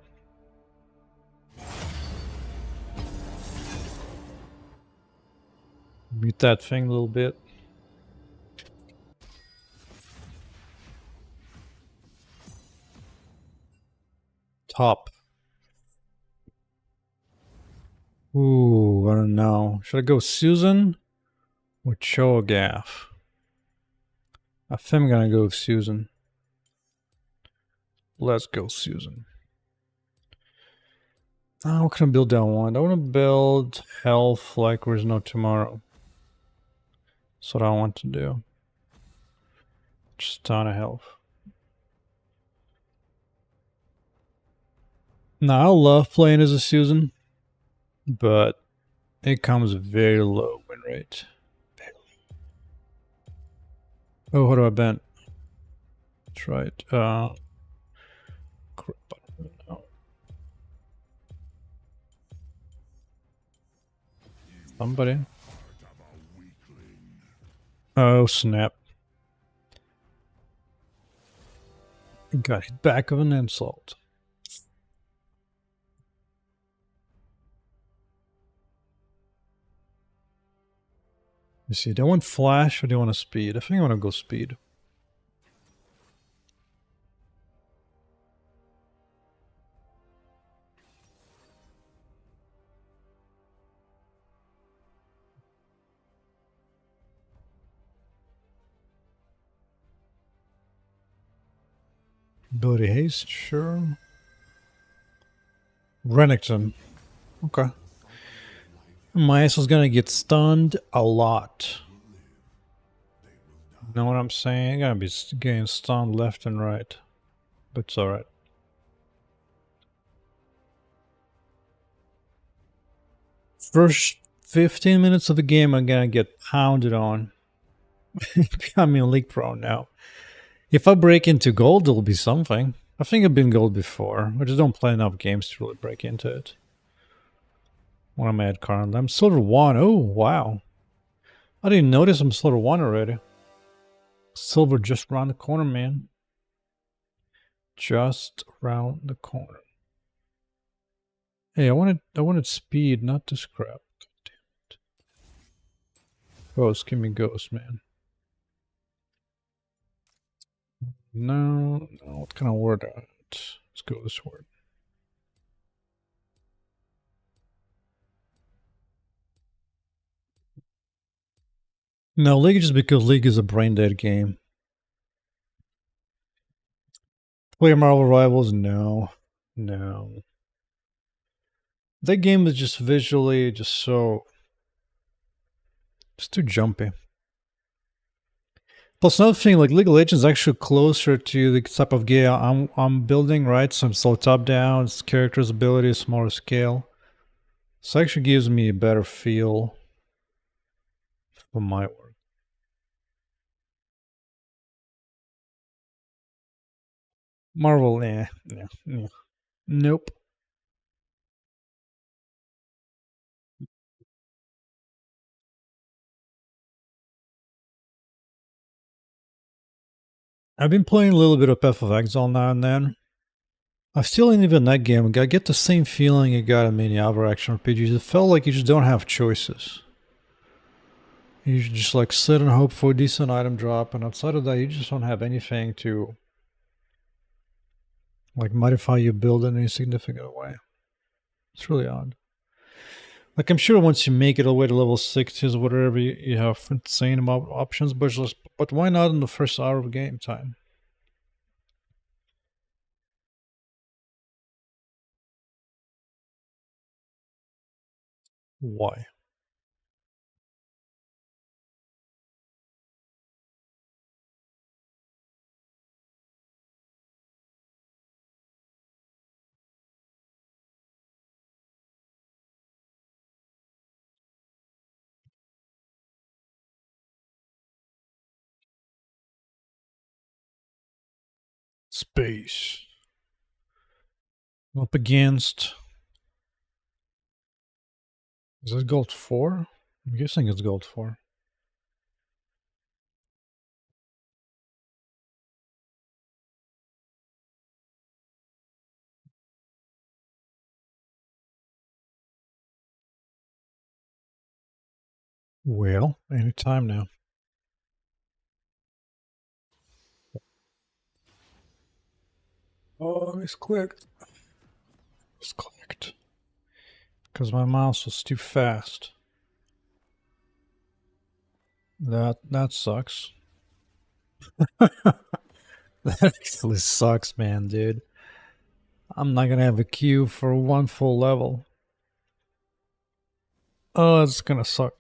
Mute that thing a little bit. Top. Ooh, I don't know. Should I go Susan or Cho'Gath? I think I'm gonna go with Susan. Let's go Susan. What can I build down one? I want to build health like there's no tomorrow. That's what I want to do. Just a ton of health. Now, I love playing as a Susan, but it comes very low win rate. Oh, how do I bend? That's right. Crap. No. Somebody. Oh, snap. Got hit back of an insult. You see, do I want flash or do you want to speed? I think I want to go speed. Ability haste, sure. Renekton. Okay. My ass is gonna get stunned a lot. Know what I'm saying? I'm gonna be getting stunned left and right. But it's alright. First 15 minutes of the game, I'm gonna get pounded on. Becoming league pro now. If I break into gold, it'll be something. I think I've been gold before. I just don't play enough games to really break into it. What am I at currently? I'm silver 1. Oh, wow. I didn't notice I'm silver 1 already. Silver just around the corner, man. Just around the corner. Hey, I wanted speed, not this crap. Damn it. Ghost, give me ghost, man. No, what kind of word? Let's go this word. No, League just because League is a brain dead game. Play Marvel Rivals? No. No. That game is just visually just so... It's too jumpy. Plus another thing, like League of Legends is actually closer to the type of game I'm building, right? So I'm so top down, it's characters' abilities, smaller scale. So it actually gives me a better feel for my work. Marvel, yeah. Nope. I've been playing a little bit of Path of Exile now and then. I still ain't even that game. I get the same feeling you got in many other action RPGs. It felt like you just don't have choices. You just like sit and hope for a decent item drop, and outside of that, you just don't have anything to like modify your build in any significant way. It's really odd. Like I'm sure once you make it all the way to level 60s or whatever, you have insane amount of options, but why not in the first hour of game time? Why? Space. Up against Is it gold 4? I'm guessing it's gold 4. Well, anytime now. Oh, misclicked. Misclicked. Because my mouse was too fast. That sucks. That actually sucks, man, dude. I'm not gonna have a queue for one full level. Oh, it's gonna suck.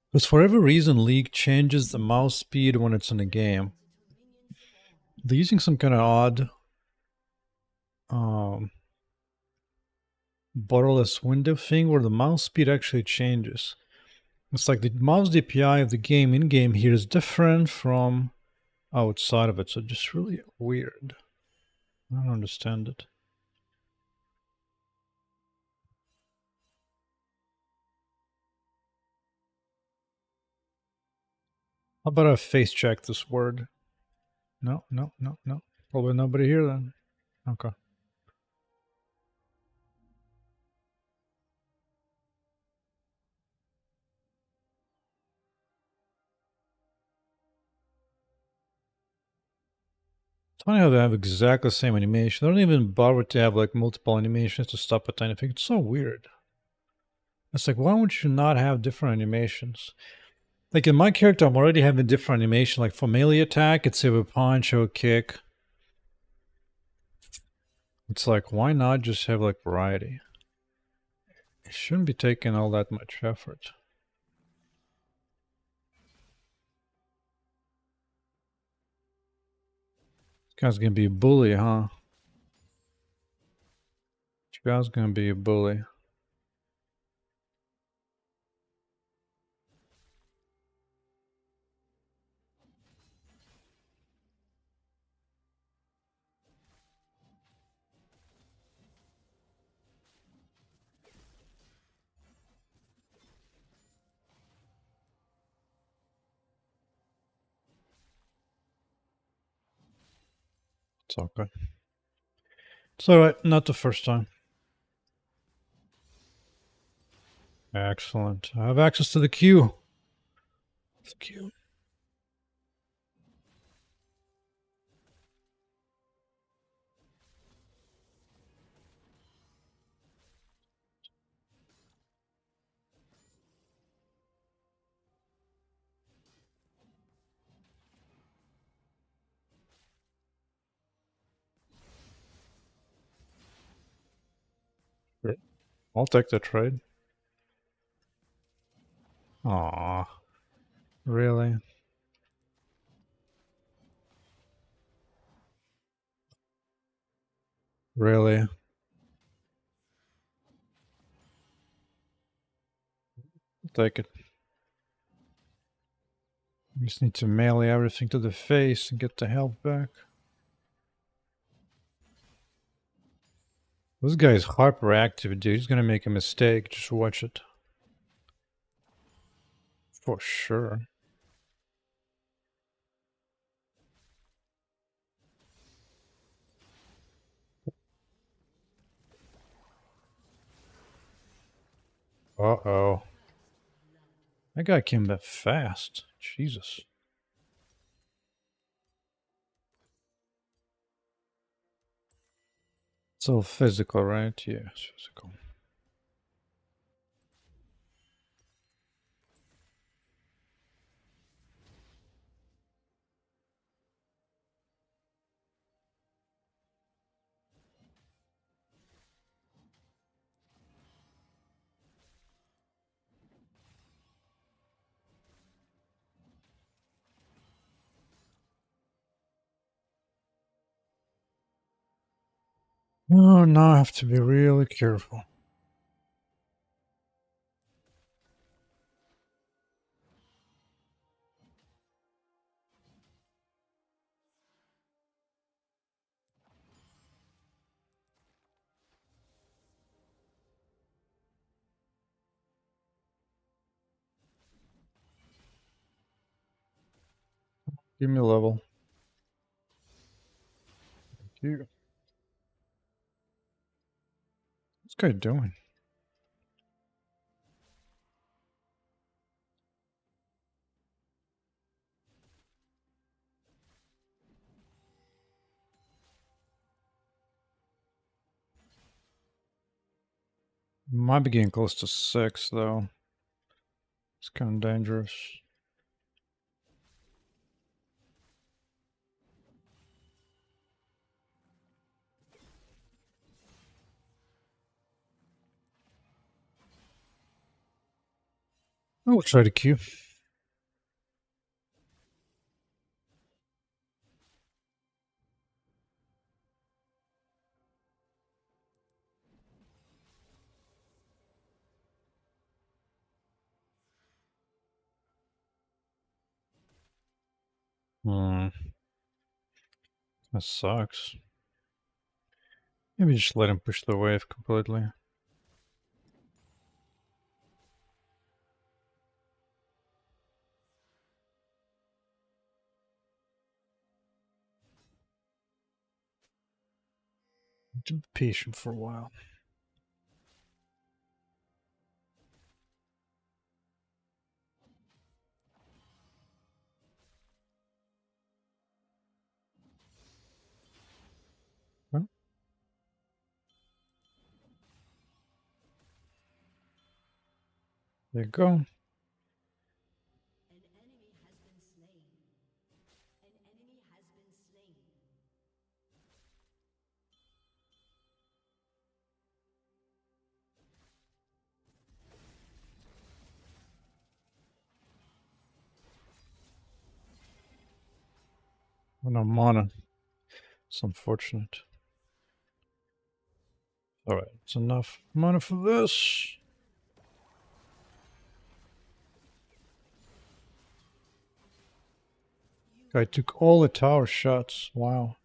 Because for every reason, League changes the mouse speed when it's in a game. They're using some kind of odd borderless window thing where the mouse speed actually changes. It's like the mouse DPI of the game in-game here is different from outside of it, so just really weird. I don't understand it. How about I face check this word? No, no, no, no. Probably nobody here then. Okay. It's funny how they have exactly the same animation. They don't even bother to have like multiple animations to stop at anything. It's so weird. It's like, why would you not have different animations? Like in my character, I'm already having different animation. Like for melee attack, it's either punch or kick. It's like, why not just have like variety? It shouldn't be taking all that much effort. This guy's gonna be a bully, huh? This guy's gonna be a bully. It's okay. It's alright, not the first time. Excellent. I have access to the queue. The queue. Sure. I'll take the trade. Aw. Really? Really? I'll take it. You just need to melee everything to the face and get the health back. This guy is hyperactive, dude. He's gonna make a mistake. Just watch it. For sure. Uh-oh. That guy came that fast. Jesus. It's all physical, right? Yeah, it's physical. Oh, now I have to be really careful. Give me a level. Thank you. What's this guy doing? Might be getting close to 6 though. It's kind of dangerous. I'll try to queue. Hmm. That sucks. Maybe just let him push the wave completely. To be patient for a while. Well, there you go. Oh, no mana. It's unfortunate. Alright, it's enough mana for this. Guy took all the tower shots. Wow.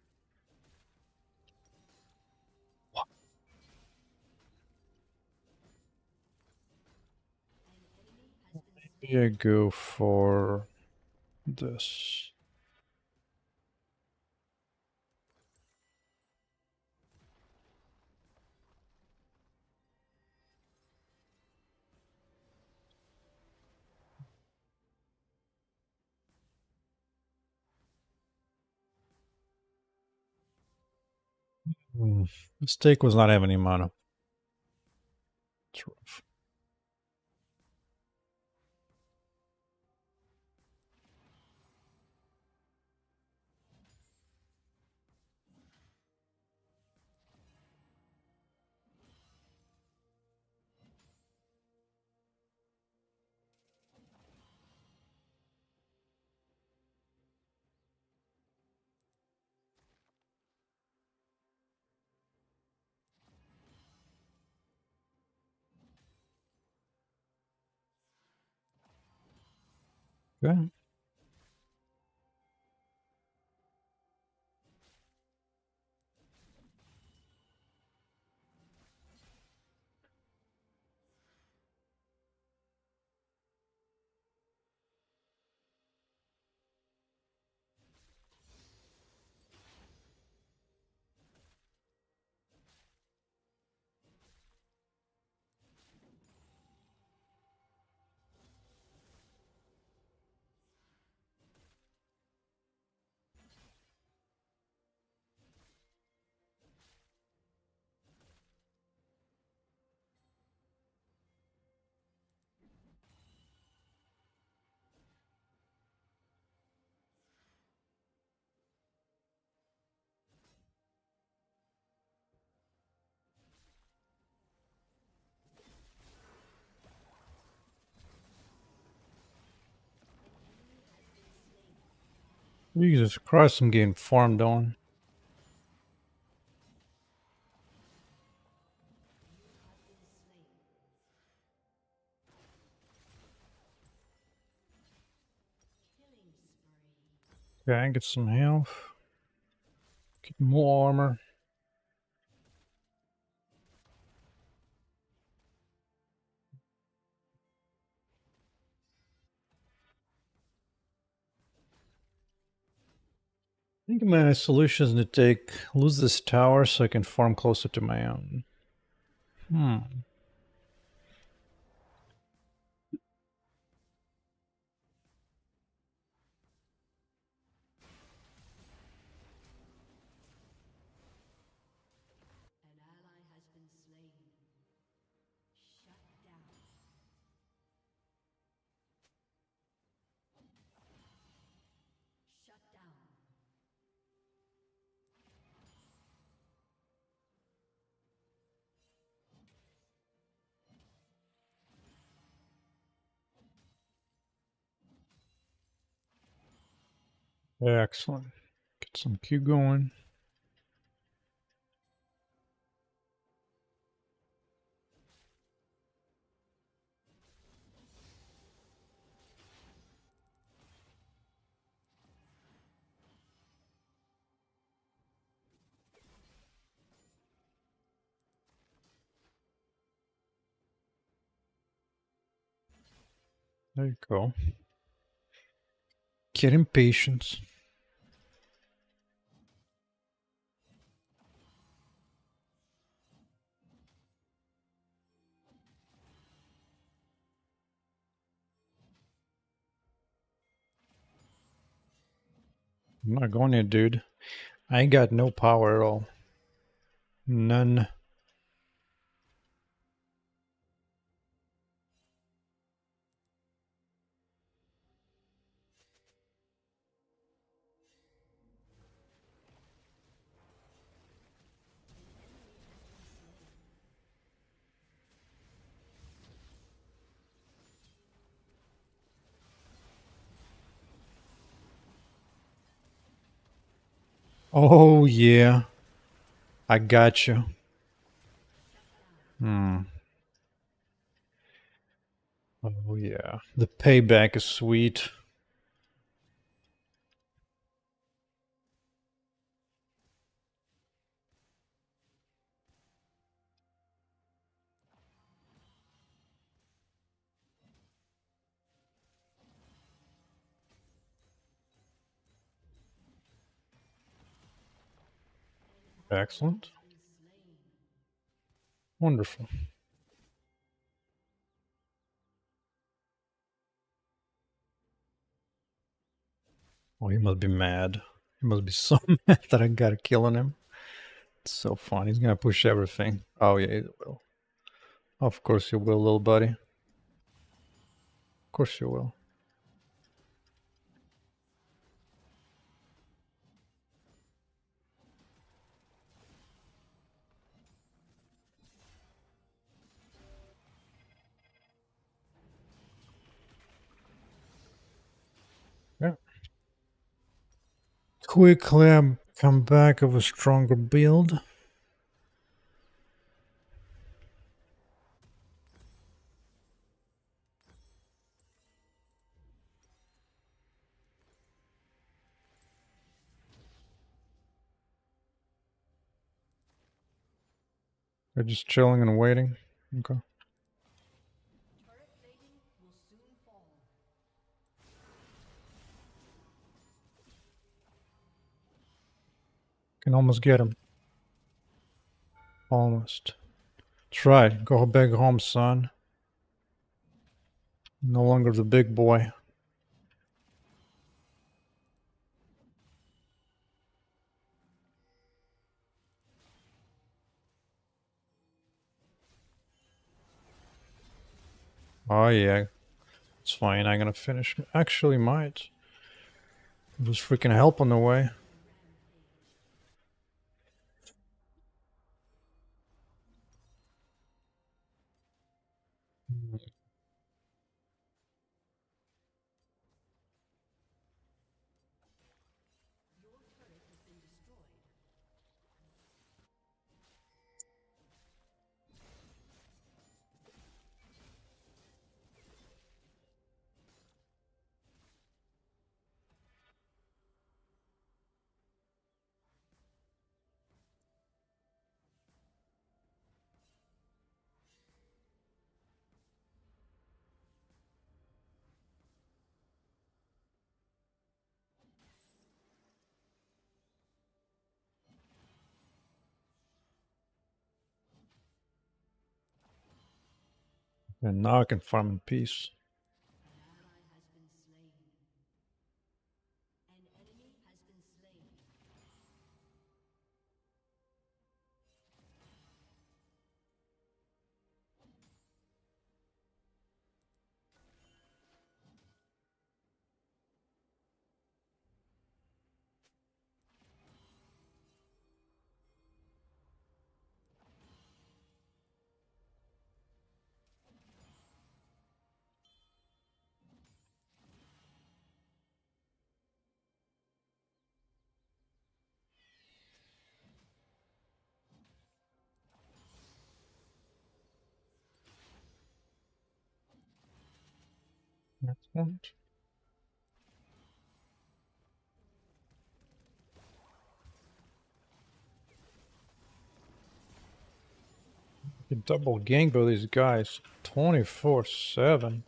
Maybe I go for this. Mistake was not having any mana. It's rough. Okay. Jesus Christ, I'm getting farmed on. Okay, get some health. Get more armor. think my solution is to lose this tower so I can farm closer to my own. Excellent. Get some Q going. There you go. Get impatient. I'm not going there, dude. I ain't got no power at all. None. Oh, yeah. I got you. Oh, yeah. The payback is sweet. Excellent. Wonderful. Oh, he must be mad. He must be so mad that I gotta kill on him. It's so fun. He's gonna push everything. Oh, yeah, he will. Of course you will, little buddy. Of course you will. Yeah. Quickly come back of a stronger build. They're just chilling and waiting. Okay. Can almost get him. Almost. That's right. Go back home, son. No longer the big boy. Oh, yeah. It's fine. I'm gonna finish. Actually, might. There's freaking help on the way. And now I can farm in peace. Excellent. You can double gank by these guys 24/7.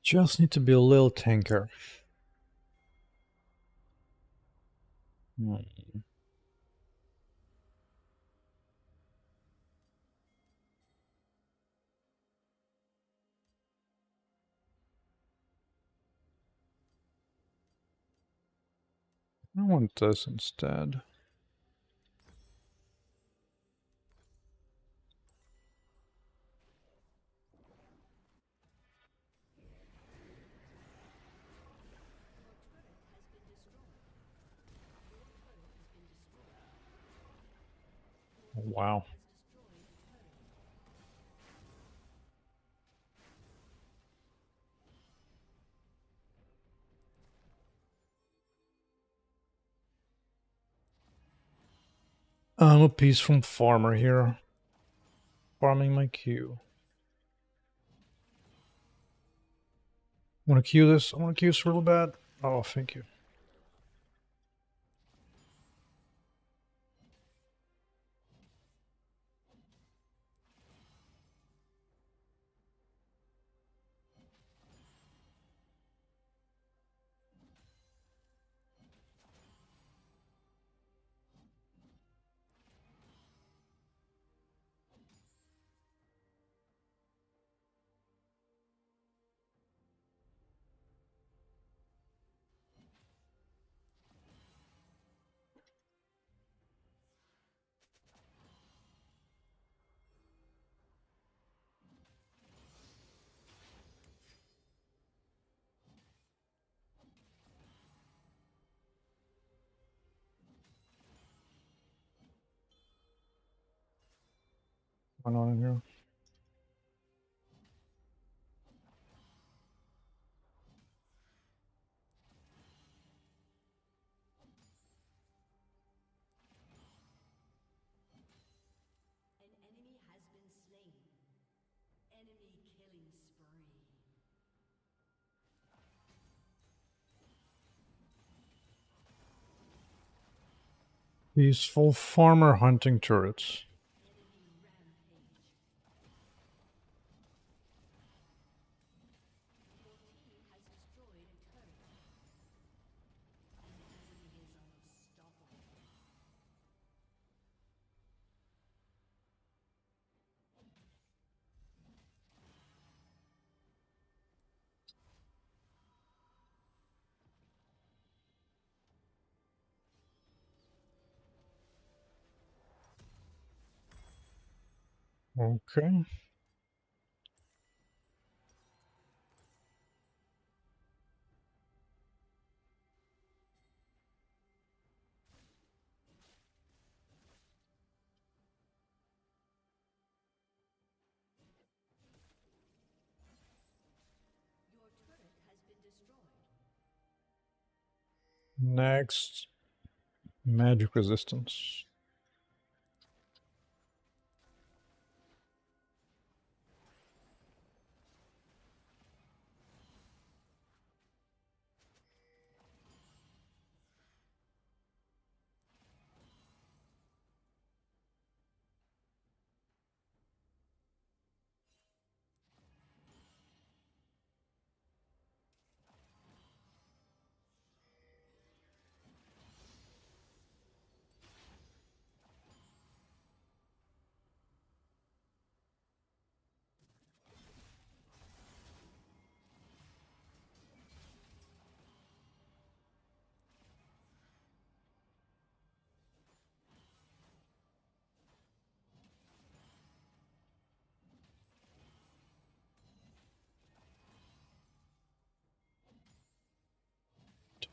Just need to be a little tanker. Hmm. I want this instead. Wow. I'm a piece from farmer here. Farming my Q. Want to Q this? I want to Q this real bad. Oh, thank you. What's going on in here? Peaceful farmer hunting turrets. Okay. Next, magic resistance.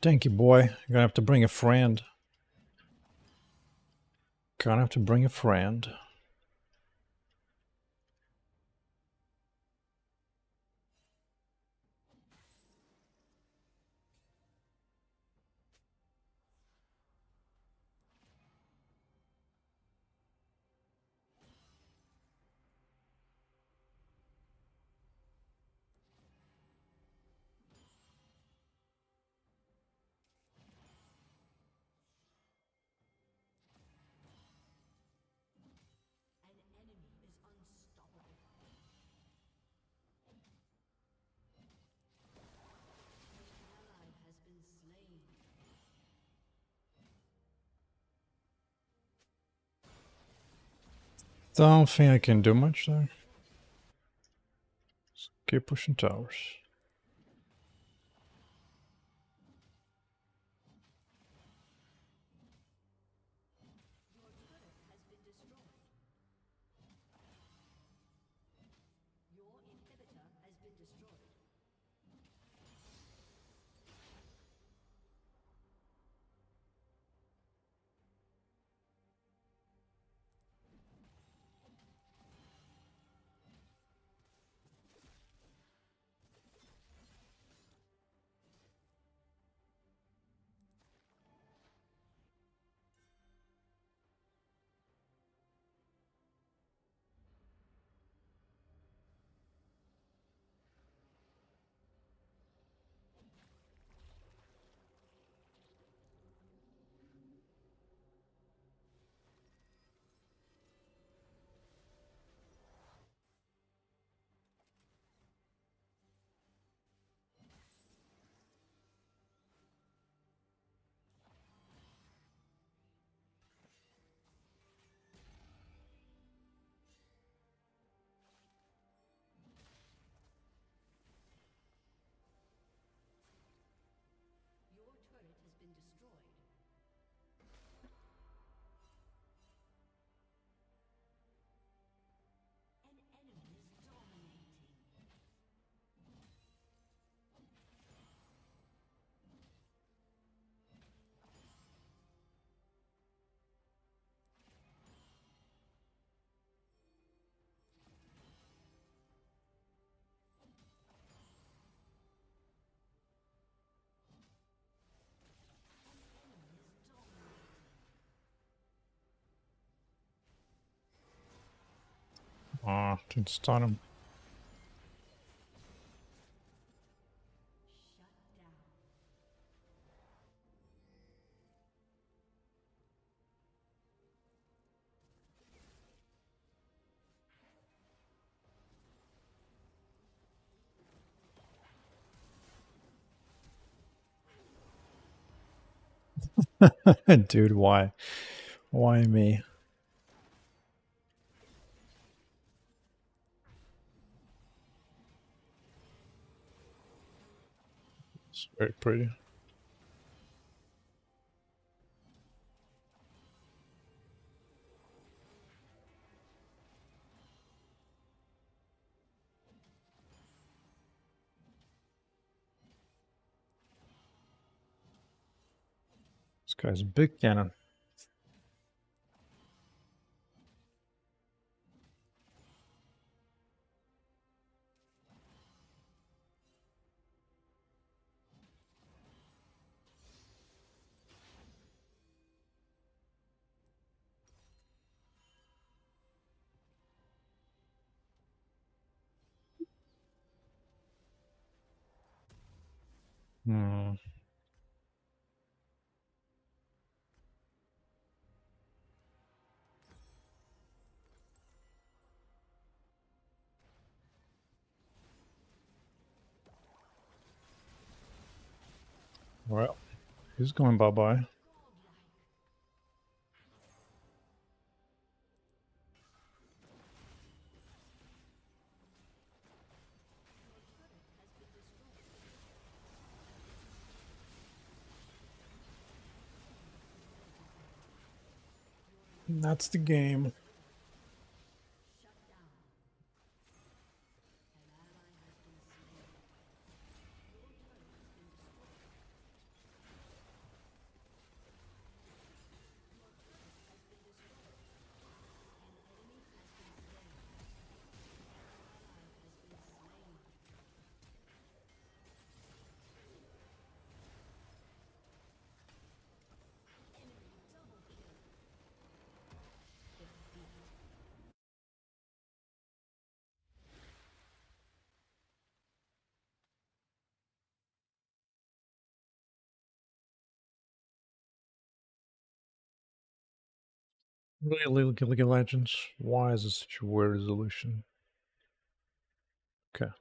Thank you, boy. You're gonna have to bring a friend. Gonna have to bring a friend. Don't think I can do much there. Just keep pushing towers. Ah, didn't stun him. Dude, why? Why me? It's very pretty. This guy's a big cannon. Hmm. Well, he's going bye-bye. That's the game. Really, League of Legends. Why is this such a weird resolution? Okay.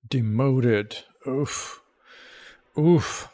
Demoted. Oof. Oof.